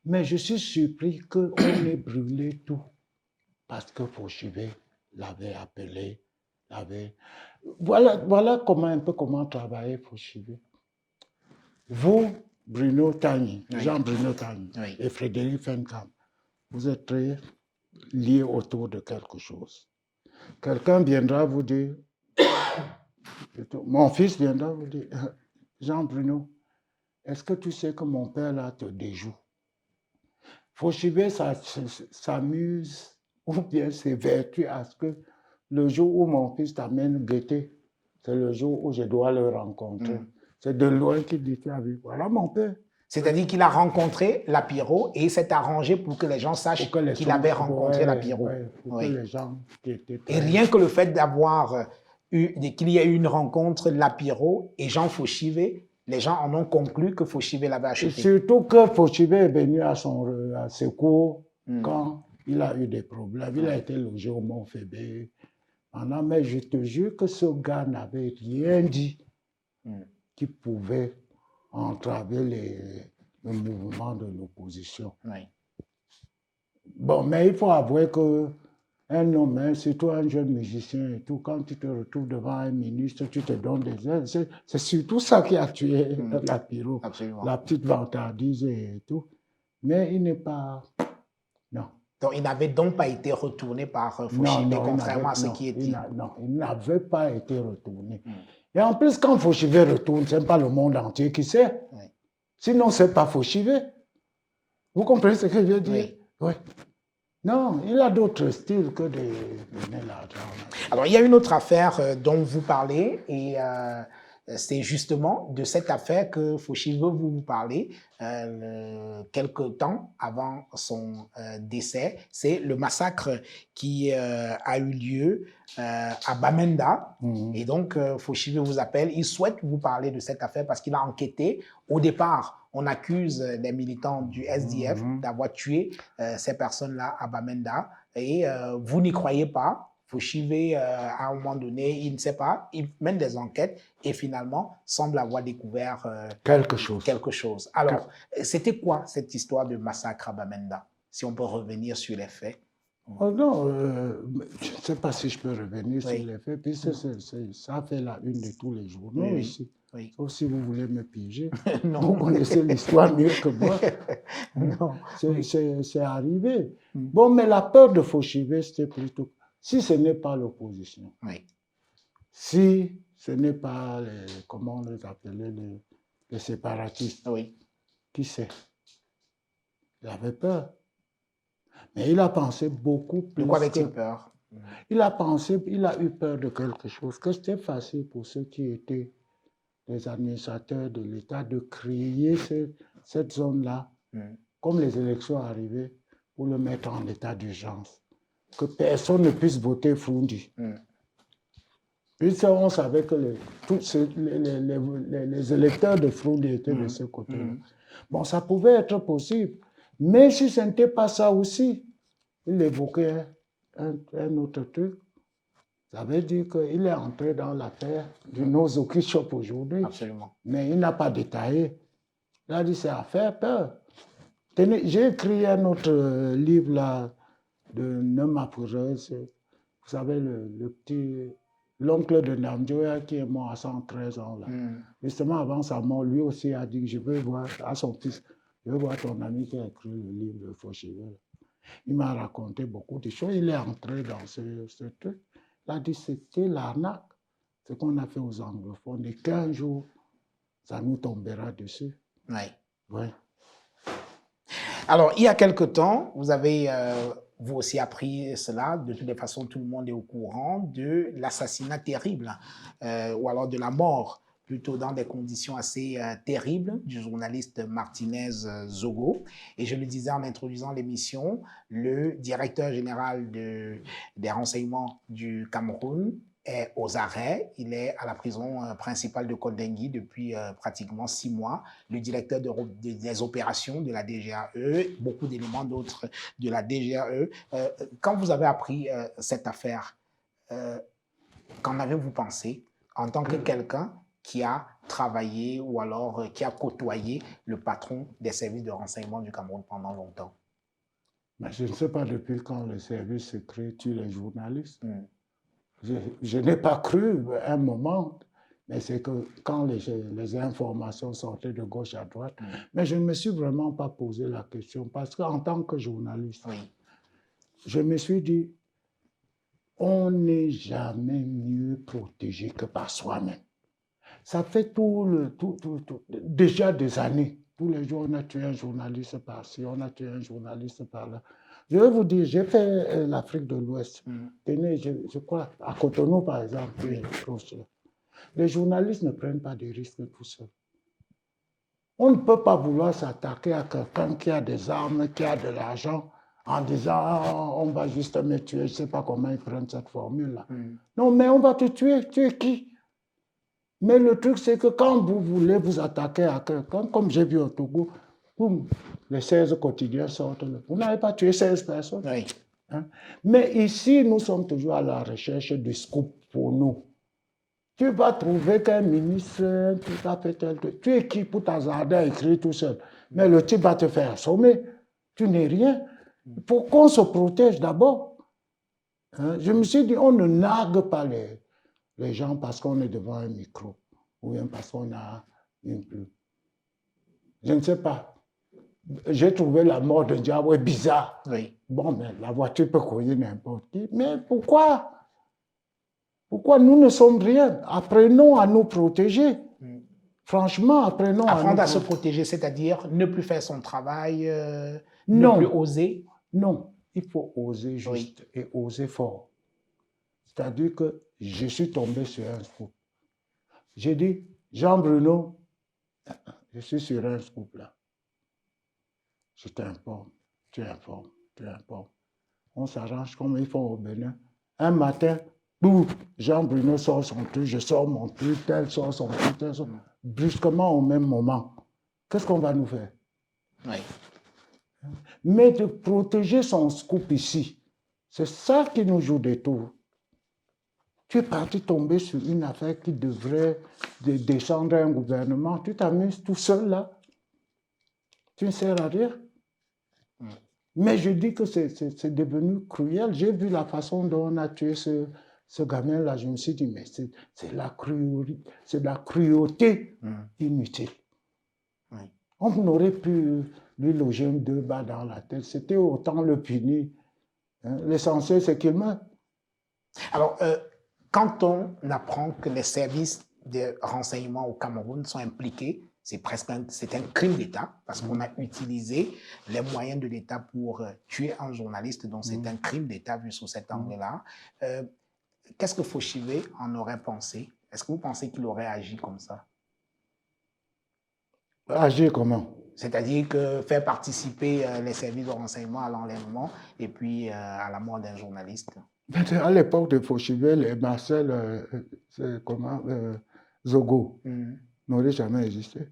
Mais je suis surpris qu'on ait brûlé tout. Parce que Fauchivé l'avait appelé. Voilà comment travailler Fauchivé. Vous, Bruno Tagny, Jean-Bruno Tagny et Frédéric Fenkam, vous êtes très liés autour de quelque chose. Quelqu'un viendra vous dire, mon fils viendra vous dire, Jean-Bruno, est-ce que tu sais que mon père là te déjoue? Fauchivé s'amuse ou bien s'évertue à ce que le jour où mon fils t'amène guetter, c'est le jour où je dois le rencontrer. C'est de loin qu'il dit, tu as vu, voilà mon père. C'est-à-dire qu'il a rencontré Lapiro et il s'est arrangé pour que les gens sachent qu'il avait rencontré Lapiro. Pour que les gens qui étaient et rien que le fait qu'il y ait eu une rencontre Lapiro et Jean Fauchivé, les gens en ont conclu que Fauchivé l'avait acheté. Et surtout que Fauchivé est venu à son secours quand il a eu des problèmes. Il a été logé au Mont Fébé. Mais je te jure que ce gars n'avait rien dit qui pouvaient entraver le mouvement de l'opposition. Oui. Bon, mais il faut avouer qu'un homme, hein, surtout un jeune musicien et tout, quand tu te retrouves devant un ministre, tu te donnes des ailes. C'est surtout ça qui a tué la Piro, la petite vantardise et tout. Mais il n'est pas... Non. Donc, il n'avait donc pas été retourné par Fauchivé, contrairement à ce qui est dit. Non, il n'avait pas été retourné. Et en plus, quand Fauchivé retourne, ce n'est pas le monde entier qui sait. Oui. Sinon, ce n'est pas Fauchivé. Vous comprenez ce que je veux dire? Oui. Non, il a d'autres styles que de donner l'argent. Alors, il y a une autre affaire dont vous parlez, et c'est justement de cette affaire que Fauchivé veut vous parler quelque temps avant son décès. C'est le massacre qui a eu lieu à Bamenda. Et donc, Fauchivé vous appelle. Il souhaite vous parler de cette affaire parce qu'il a enquêté. Au départ, on accuse les militants du SDF d'avoir tué ces personnes-là à Bamenda. Et vous n'y croyez pas. Fauchivé, à un moment donné, il ne sait pas, il mène des enquêtes et finalement semble avoir découvert quelque chose. Alors, c'était quoi cette histoire de massacre à Bamenda? Si on peut revenir sur les faits. Oh non, je ne sais pas si je peux revenir sur les faits, puisque ça fait la une de tous les journaux ici. Oui. Sauf si vous voulez me piéger. Vous connaissez l'histoire mieux que moi. Non. C'est arrivé. Bon, mais la peur de Fauchivé, c'était plutôt... Si ce n'est pas l'opposition, si ce n'est pas, comment on les appelait, les séparatistes, qui sait? Il avait peur. Mais il a pensé beaucoup plus. De quoi avait-il peur? Il a eu peur de quelque chose, que c'était facile pour ceux qui étaient les administrateurs de l'État de créer cette zone-là, comme les élections arrivaient, pour le mettre en état d'urgence. Que personne ne puisse voter Froundi. Puisque on savait que les électeurs de Froundi étaient de ce côté-là. Bon, ça pouvait être possible. Mais si ce n'était pas ça aussi, il évoquait un autre truc. Ça veut dire qu'il est entré dans l'affaire du Nozoki Shop aujourd'hui. Absolument. Mais il n'a pas détaillé. Il a dit c'est à faire peur. Tenez, j'ai écrit un autre livre là, de Nema Poureuse, vous savez, l'oncle de Namjoya qui est mort à 113 ans. Là. Justement, avant sa mort, lui aussi a dit, je veux voir, à son fils, je veux voir ton ami qui a écrit le livre de Fauchivé. Il m'a raconté beaucoup de choses, il est entré dans ce truc. Il a dit, c'était l'arnaque, ce qu'on a fait aux anglophones, et qu'un jour, ça nous tombera dessus. Oui. Alors, il y a quelque temps, vous avez... vous aussi appris cela, de toutes les façons, tout le monde est au courant de l'assassinat terrible, ou alors de la mort, plutôt dans des conditions assez terribles, du journaliste Martinez Zogo. Et je le disais en introduisant l'émission, le directeur général des renseignements du Cameroun est aux arrêts. Il est à la prison principale de Kondengui depuis pratiquement 6 mois. Le directeur des opérations de la DGAE, beaucoup d'éléments d'autres de la DGAE. Quand vous avez appris cette affaire, qu'en avez-vous pensé en tant que quelqu'un qui a travaillé ou alors qui a côtoyé le patron des services de renseignement du Cameroun pendant longtemps? Mais je ne sais pas depuis quand le service secret tue les journalistes. Je n'ai pas cru un moment, mais c'est que quand les informations sortaient de gauche à droite, mais je ne me suis vraiment pas posé la question parce qu'en tant que journaliste, je me suis dit, on n'est jamais mieux protégé que par soi-même. Ça fait déjà des années. Tous les jours, on a tué un journaliste par-ci, on a tué un journaliste par-là. Je vais vous dire, j'ai fait l'Afrique de l'Ouest. Tenez, je crois, à Cotonou, par exemple, les journalistes ne prennent pas de risques tout seuls. On ne peut pas vouloir s'attaquer à quelqu'un qui a des armes, qui a de l'argent, en disant on va juste me tuer. Je ne sais pas comment ils prennent cette formule-là. Non, mais on va te tuer. Tu es qui? Mais le truc, c'est que quand vous voulez vous attaquer à quelqu'un, comme j'ai vu au Togo, boum, les 16 quotidiens sortent. Vous n'avez pas tué 16 personnes. Hein? Mais ici, nous sommes toujours à la recherche du scoop pour nous. Tu vas trouver qu'un ministre, tu vas faire tel truc. Tu es qui pour t'hasarder à écrire tout seul? Mais le type va te faire assommer. Tu n'es rien. Il faut qu'on se protège d'abord. Hein? Je me suis dit, on ne nargue pas les gens parce qu'on est devant un micro ou bien parce qu'on a une plume. Je ne sais pas. J'ai trouvé la mort de Diawé bizarre. Oui. Bon, mais la voiture peut causer n'importe qui. Mais pourquoi? Pourquoi nous ne sommes rien? Apprenons à nous protéger. Franchement, apprenons Apprendre à à se nous protéger, c'est-à-dire ne plus faire son travail, Non. ne plus oser. Non, il faut oser juste et oser fort. C'est-à-dire que je suis tombé sur un scoop. J'ai dit, Jean-Bruno, je suis sur un scoop là. Je t'informe, tu informes, tu informes. On s'arrange comme ils font au Bénin. Un matin, bouf, Jean-Bruno sort son truc, je sors mon truc, tel sort son truc, tel sort. Brusquement au même moment. Qu'est-ce qu'on va nous faire? Oui. Mais de protéger son scoop ici, c'est ça qui nous joue des tours. Tu es parti tomber sur une affaire qui devrait descendre un gouvernement. Tu t'amuses tout seul là. Tu ne sers à rien. Mais je dis que c'est devenu cruel. J'ai vu la façon dont on a tué ce gamin-là. Je me suis dit, mais c'est la cruauté inutile. Oui. On aurait pu lui loger 2 balles dans la tête. C'était autant le punir. Hein? L'essentiel, c'est qu'il meurt. Alors, quand on apprend que les services de renseignement au Cameroun sont impliqués, c'est un crime d'État parce qu'on a utilisé les moyens de l'État pour tuer un journaliste, donc c'est un crime d'État vu sous cet angle-là. Qu'est-ce que Fauchivé en aurait pensé? Est-ce que vous pensez qu'il aurait agi comme ça? Agir comment? C'est-à-dire que faire participer les services de renseignement à l'enlèvement et puis à la mort d'un journaliste. À l'époque de Fauchivé, les Marcel, Zogo, n'auraient jamais existé.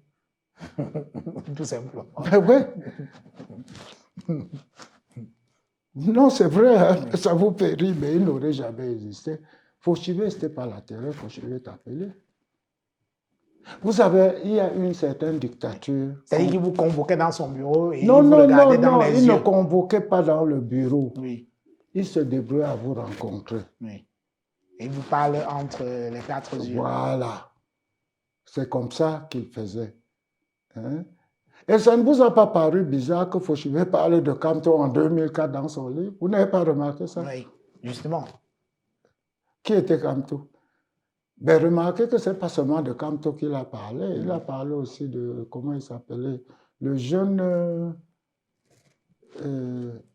Tout simplement. Ben oui. Non, c'est vrai, hein? Ça vous fait rire, mais ils n'auraient jamais existé. Fauchivé, ce n'était pas la terreur, Fauchivé est appelé. Vous savez, il y a une certaine dictature. C'est-à-dire qu'il vous convoquait dans son bureau et non, il vous regardait dans les il yeux. ne convoquait pas dans le bureau. Oui. Il se débrouille à vous rencontrer. Oui. Et il vous parle entre les 4 yeux. Voilà. C'est comme ça qu'il faisait. Hein? Et ça ne vous a pas paru bizarre que Fauchivé parle de Camto en 2004 dans son livre? Vous n'avez pas remarqué ça? Oui, justement. Qui était Camto? Ben, remarquez que ce n'est pas seulement de Camto qu'il a parlé. Il a parlé aussi de, comment il s'appelait, le jeune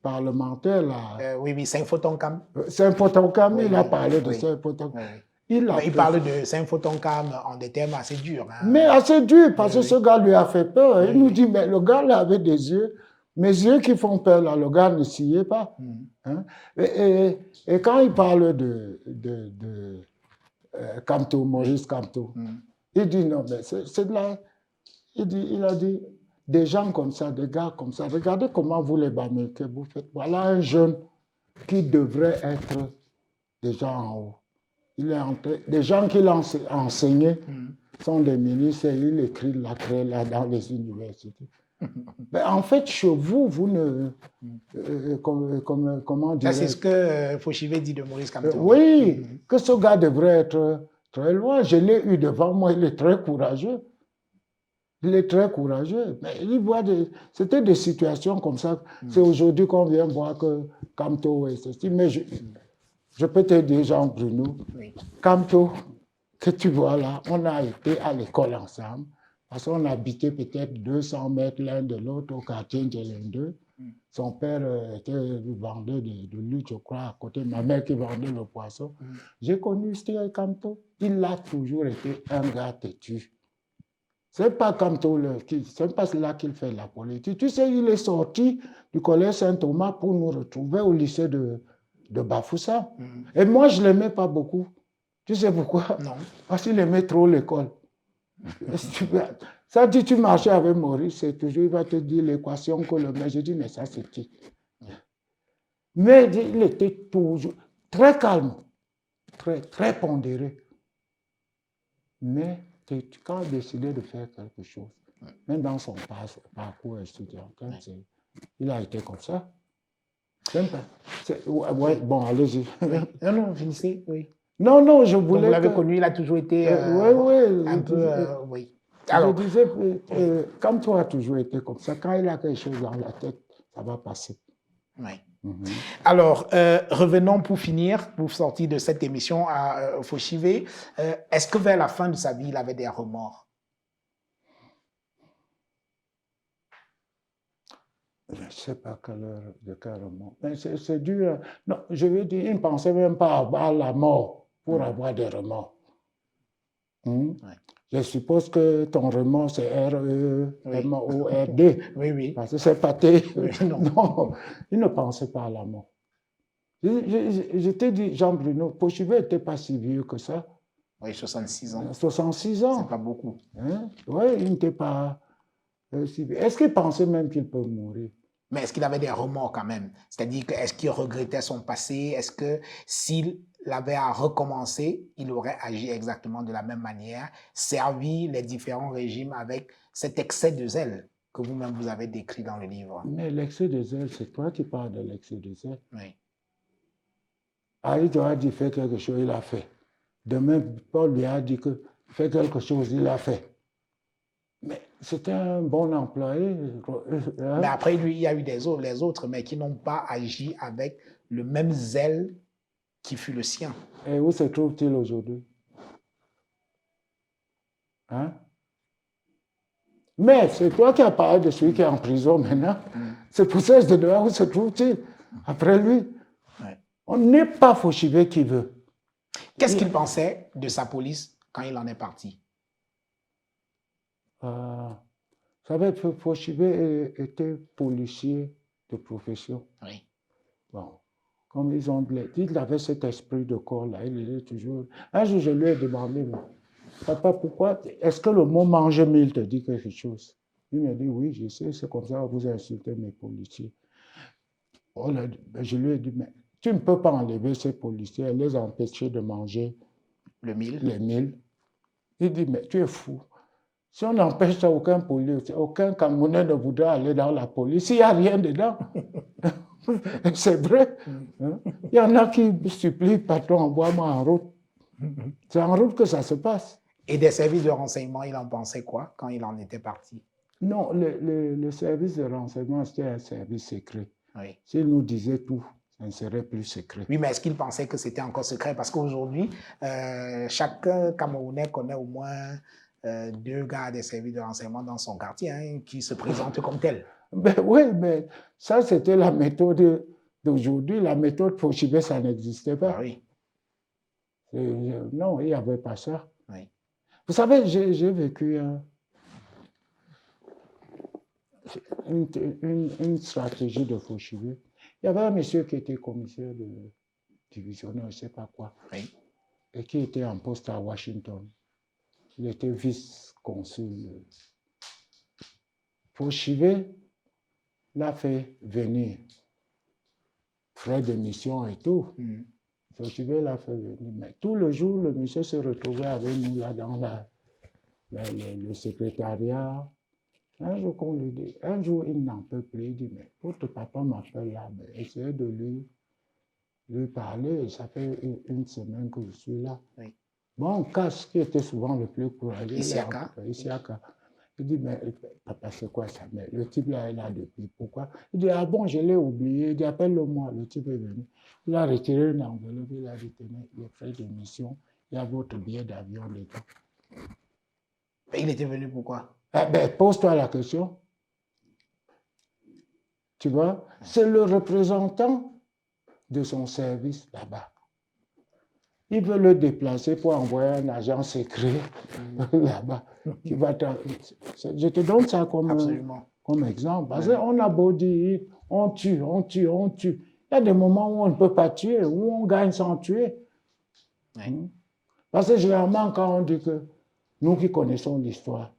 parlementaire là. Oui, Saint-Photoncam. Saint-Photoncam, il a parlé de Saint-Photoncam. Il parle de Saint-Photoncam en des termes assez durs. Hein. Mais assez durs, parce que ce gars lui a fait peur. Il nous dit, mais le gars là avait des yeux, mes yeux qui font peur là, le gars ne sciait pas. Hein? Et quand il parle de Camto, Maurice Camto, il dit non, mais c'est de la... Il a dit, des gens comme ça, des gars comme ça, regardez comment vous les Bamileke, vous faites. Voilà un jeune qui devrait être déjà en haut. Il est entré, des gens qu'il a enseignés sont des ministres et il écrit là dans les universités. Ben, en fait, chez vous, vous ne... comment dire... C'est ce que Fauchivé dit de Maurice Camto. Oui, que ce gars devrait être très loin. Je l'ai eu devant moi, il est très courageux. Il est très courageux. Mais il voit c'était des situations comme ça. C'est aujourd'hui qu'on vient voir que Camto est ceci. Mais je peux te dire, Jean-Bruno, Camto, que tu vois là, on a été à l'école ensemble. Parce qu'on habitait peut-être 200 mètres l'un de l'autre au quartier Ngelende. Son père était vendeur de lutte, je crois, à côté de ma mère qui vendait le poisson. J'ai connu Steve Camto. Il a toujours été un gars têtu. C'est pas Camto, c'est pas là qu'il fait la politique. Tu sais, il est sorti du collège Saint-Thomas pour nous retrouver au lycée de Bafoussam. Et moi, je ne l'aimais pas beaucoup. Tu sais pourquoi? Non. Parce qu'il aimait trop l'école. Ça dit, tu marchais avec Maurice, c'est toujours, il va te dire l'équation que le mec, je dis, mais ça c'est qui? Mais il était toujours très calme, très pondéré. Mais quand il a décidé de faire quelque chose, même dans son parcours étudiant, il a été comme ça. Ouais, bon, allez-y. Non, finissez, oui. Non, je Donc, voulais. vous l'avez connu, il a toujours été un peu. Oui. Alors, je disais, comme toi as toujours été comme ça, quand il a quelque chose dans la tête, ça va passer. Oui. Alors, revenons pour finir, pour sortir de cette émission à Foshivé. Est-ce que vers la fin de sa vie, il avait des remords? Je ne sais pas de quel remords. Mais c'est dur. Non, je veux dire, il ne pensait même pas avoir la mort pour avoir des remords. Ouais. Je suppose que ton remords, c'est R-E-M-O-R-D. Oui. Parce que c'est pas T. Oui, non, il ne pensait pas à la mort. Je t'ai dit, Jean-Bruno, Foshivé n'était pas si vieux que ça. Oui, 66 ans. 66 ans. C'est pas beaucoup. Hein? Oui, il n'était pas si vieux. Est-ce qu'il pensait même qu'il peut mourir? Mais est-ce qu'il avait des remords quand même? C'est-à-dire, est-ce qu'il regrettait son passé? Est-ce que s'il avait à recommencer, il aurait agi exactement de la même manière, servi les différents régimes avec cet excès de zèle que vous-même vous avez décrit dans le livre? Mais l'excès de zèle, c'est toi qui parles de l'excès de zèle. Oui. Ah, il t'aura dit fais quelque chose, il a fait. Demain, Paul lui a dit que fais quelque chose, il a fait. Mais c'était un bon employé. Mais après, lui, il y a eu les autres, mais qui n'ont pas agi avec le même zèle qui fut le sien. Et où se trouve-t-il aujourd'hui? Hein? Mais c'est toi qui as parlé de celui qui est en prison maintenant. C'est pour ça que je te demande où se trouve-t-il après lui? Ouais. On n'est pas Foshivé qui veut. Qu'est-ce qu'il pensait de sa police quand il en est parti? Vous savez, Foshivé était policier de profession. Oui. Bon. Comme ils ont dit, il avait cet esprit de corps là, il est toujours. Un jour, je lui ai demandé, papa, pourquoi est-ce que le mot manger mille te dit quelque chose? Il m'a dit, oui, je sais, c'est comme ça que vous insultez mes policiers. Je lui ai dit, mais tu ne peux pas enlever ces policiers et les empêcher de manger les mille. Il dit, mais tu es fou. Si on n'empêche ça, aucun Camerounais ne voudra aller dans la police. Il n'y a rien dedans. C'est vrai. Il y en a qui supplient, patron, envoie-moi en route. C'est en route que ça se passe. Et des services de renseignement, il en pensait quoi quand il en était parti? Non, le service de renseignement, c'était un service secret. Oui. S'il nous disait tout, ça ne serait plus secret. Oui, mais est-ce qu'il pensait que c'était encore secret? Parce qu'aujourd'hui, chaque Camerounais connaît au moins 2 gars des services de renseignement dans son quartier qui se présentent comme tels. Ben oui, mais ça, c'était la méthode d'aujourd'hui. La méthode Foshivé, ça n'existait pas. Ah oui. Non, il n'y avait pas ça. Oui. Vous savez, j'ai vécu une stratégie de Foshivé. Il y avait un monsieur qui était commissaire de divisionnaire, je ne sais pas quoi, oui. Et qui était en poste à Washington. Il était vice-consul. Foshivé l'a fait venir, frais de mission et tout. Foshivé l'a fait venir. Mais tout le jour, le monsieur se retrouvait avec nous là dans le secrétariat. Un jour, il n'en peut plus. Il dit, mais votre papa m'appelle là, mais essayez de lui parler. Ça fait une semaine que je suis là. Oui. Bon, Casse, qui était souvent le plus courageux. Isiaka. Il dit, mais papa, c'est quoi ça? Mais le type là est là depuis. Pourquoi? Il dit, ah bon, je l'ai oublié. Il dit, appelle-le-moi. Le type est venu. Il a retiré une enveloppe. Il a dit, tenez, les frais de mission. Il y a votre billet d'avion dedans. Et il était venu pourquoi? Pose-toi la question. Tu vois, c'est le représentant de son service là-bas. Il veut le déplacer pour envoyer un agent secret là-bas. Je te donne ça comme exemple. Parce qu'on a beau dire, on tue. Il y a des moments où on ne peut pas tuer, où on gagne sans tuer. Oui. Parce que généralement, quand on dit que nous qui connaissons l'histoire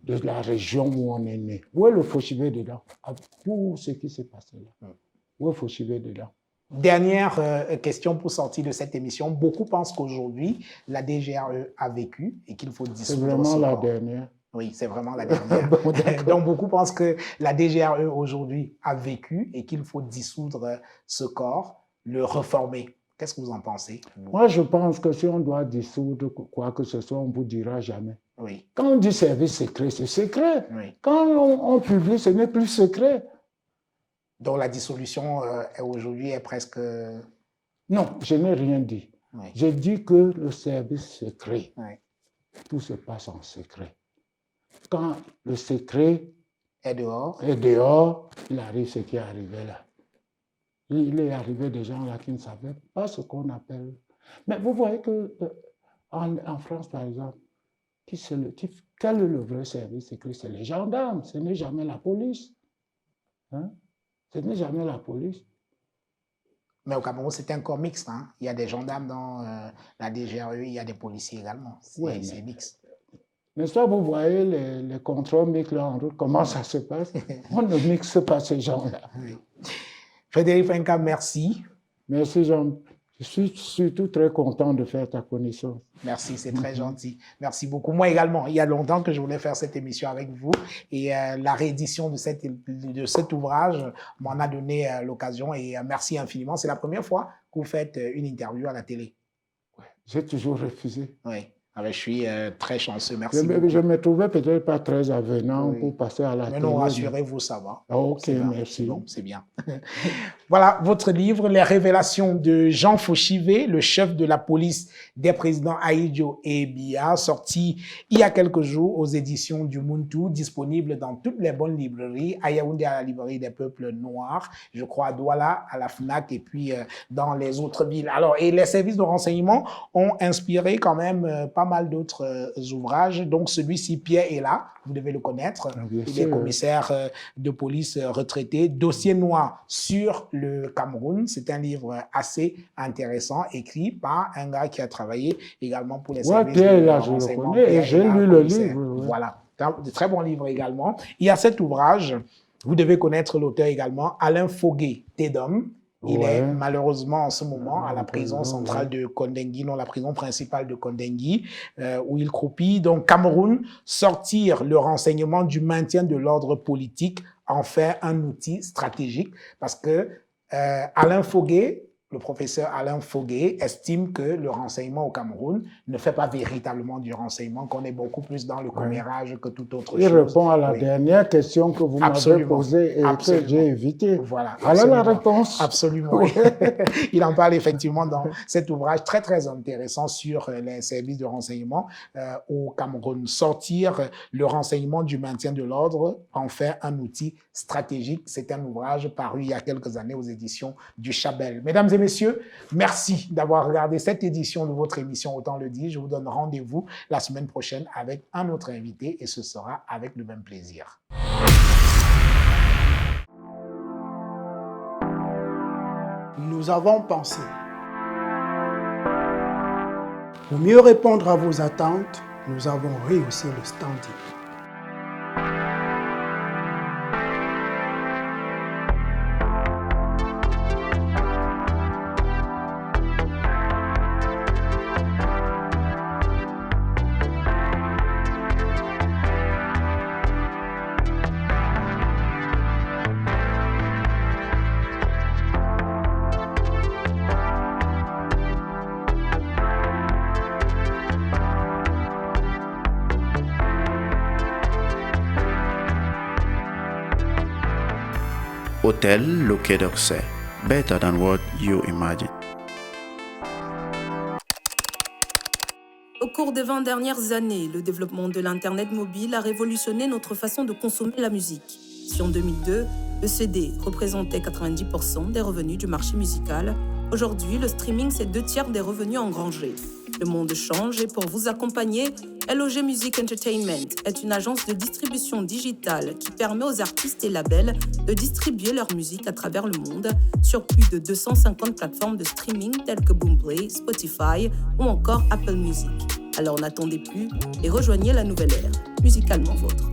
de la région où on est né, où est le Foshivé dedans? Pour ce qui s'est passé là. Où est Foshivé dedans? Dernière question pour sortir de cette émission. Beaucoup pensent qu'aujourd'hui, la DGRE a vécu et qu'il faut dissoudre C'est vraiment ce la corps. dernière. Oui, c'est vraiment la dernière. Bon, d'accord. Donc, beaucoup pensent que la DGRE aujourd'hui a vécu et qu'il faut dissoudre ce corps, le reformer. Qu'est-ce que vous en pensez, vous? Moi, je pense que si on doit dissoudre quoi que ce soit, on ne vous dira jamais. Oui, Quand on dit service secret, c'est secret. oui. Quand on publie, ce n'est plus secret. Donc, la dissolution aujourd'hui est presque... Non, je n'ai rien dit. Oui, J'ai dit que le service secret, oui. tout se passe en secret. Quand le secret Et dehors? est dehors, il arrive ce qui est arrivé là. Il est arrivé des gens là qui ne savaient pas ce qu'on appelle. Mais vous voyez que en France, par exemple, quel est le vrai service secret? C'est les gendarmes, ce n'est jamais la police. Hein? Ce n'est jamais la police. Mais au Cameroun, c'est un corps mixte. Hein? Il y a des gendarmes dans la DGRE, il y a des policiers également. Ouais, C'est mais- mixte. N'est-ce pas, vous voyez les contrôles mixtes là en route, comment ça se passe? On ne mixe pas ces gens-là. Oui. Frédéric Fenka, merci. Merci Jean. Je suis surtout très content de faire ta connaissance. Merci, c'est très gentil. Merci beaucoup. Moi également, il y a longtemps que je voulais faire cette émission avec vous et la réédition de cet ouvrage m'en a donné l'occasion et merci infiniment. C'est la première fois que vous faites une interview à la télé. J'ai toujours refusé. Oui, je suis très chanceux. Je Merci beaucoup. me trouvais peut-être pas très avenant Oui. pour passer à la Mais télé. non, rassurez-vous, ça va. Ah, ok, C'est bien, merci. c'est bon, c'est bien. Voilà, votre livre, Les révélations de Jean Fauchivé, le chef de la police des présidents Ahidjo et Biya, sorti il y a quelques jours aux éditions du Muntu, disponible dans toutes les bonnes librairies, à Yaoundé à la librairie des peuples noirs, je crois à Douala, à la FNAC et puis dans les autres villes. Alors, et les services de renseignement ont inspiré quand même pas mal d'autres ouvrages, donc celui-ci, Pierre est là, vous devez le connaître, Bien il est sûr. commissaire de police retraité, dossier noir sur le Cameroun. C'est un livre assez intéressant, écrit par un gars qui a travaillé également pour les Ouais, services Pierre, de là, je le renseignement. connais et Pierre j'ai est là, lu le commissaire. livre, ouais. Voilà, de très bon livre également. Il y a cet ouvrage, vous devez connaître l'auteur également, Alain Foguet, Tédom. Il Ouais. est malheureusement en ce moment à la prison prison, centrale de Kondengui, non la prison principale de Kondengui, où il croupit. Donc Cameroun, sortir le renseignement du maintien de l'ordre politique, en faire un outil stratégique, parce que Alain Foguet, le professeur Alain Foguet, estime que le renseignement au Cameroun ne fait pas véritablement du renseignement, qu'on est beaucoup plus dans le commérage que toute autre Il chose. répond à la Oui. dernière question que vous m'avez Absolument. posée et Absolument. que j'ai évitée. Voilà, Voilà la absolument. réponse. Absolument. Il en parle effectivement dans cet ouvrage très, très intéressant sur les services de renseignement au Cameroun. Sortir le renseignement du maintien de l'ordre, en faire un outil stratégique. C'est un ouvrage paru il y a quelques années aux éditions du Chabel. Mesdames et messieurs, merci d'avoir regardé cette édition de votre émission Autant le dire. Je vous donne rendez-vous la semaine prochaine avec un autre invité et ce sera avec le même plaisir. Nous avons pensé. Pour mieux répondre à vos attentes, nous avons rehaussé le standing. Hotel Le Quai d'Orsay. Better than what you imagine. Au cours des 20 dernières années, le développement de l'Internet mobile a révolutionné notre façon de consommer la musique. Si en 2002, le CD représentait 90% des revenus du marché musical, aujourd'hui, le streaming, c'est 2/3 des revenus engrangés. Le monde change et pour vous accompagner, LOG Music Entertainment est une agence de distribution digitale qui permet aux artistes et labels de distribuer leur musique à travers le monde sur plus de 250 plateformes de streaming telles que Boomplay, Spotify ou encore Apple Music. Alors n'attendez plus et rejoignez la nouvelle ère, musicalement vôtre.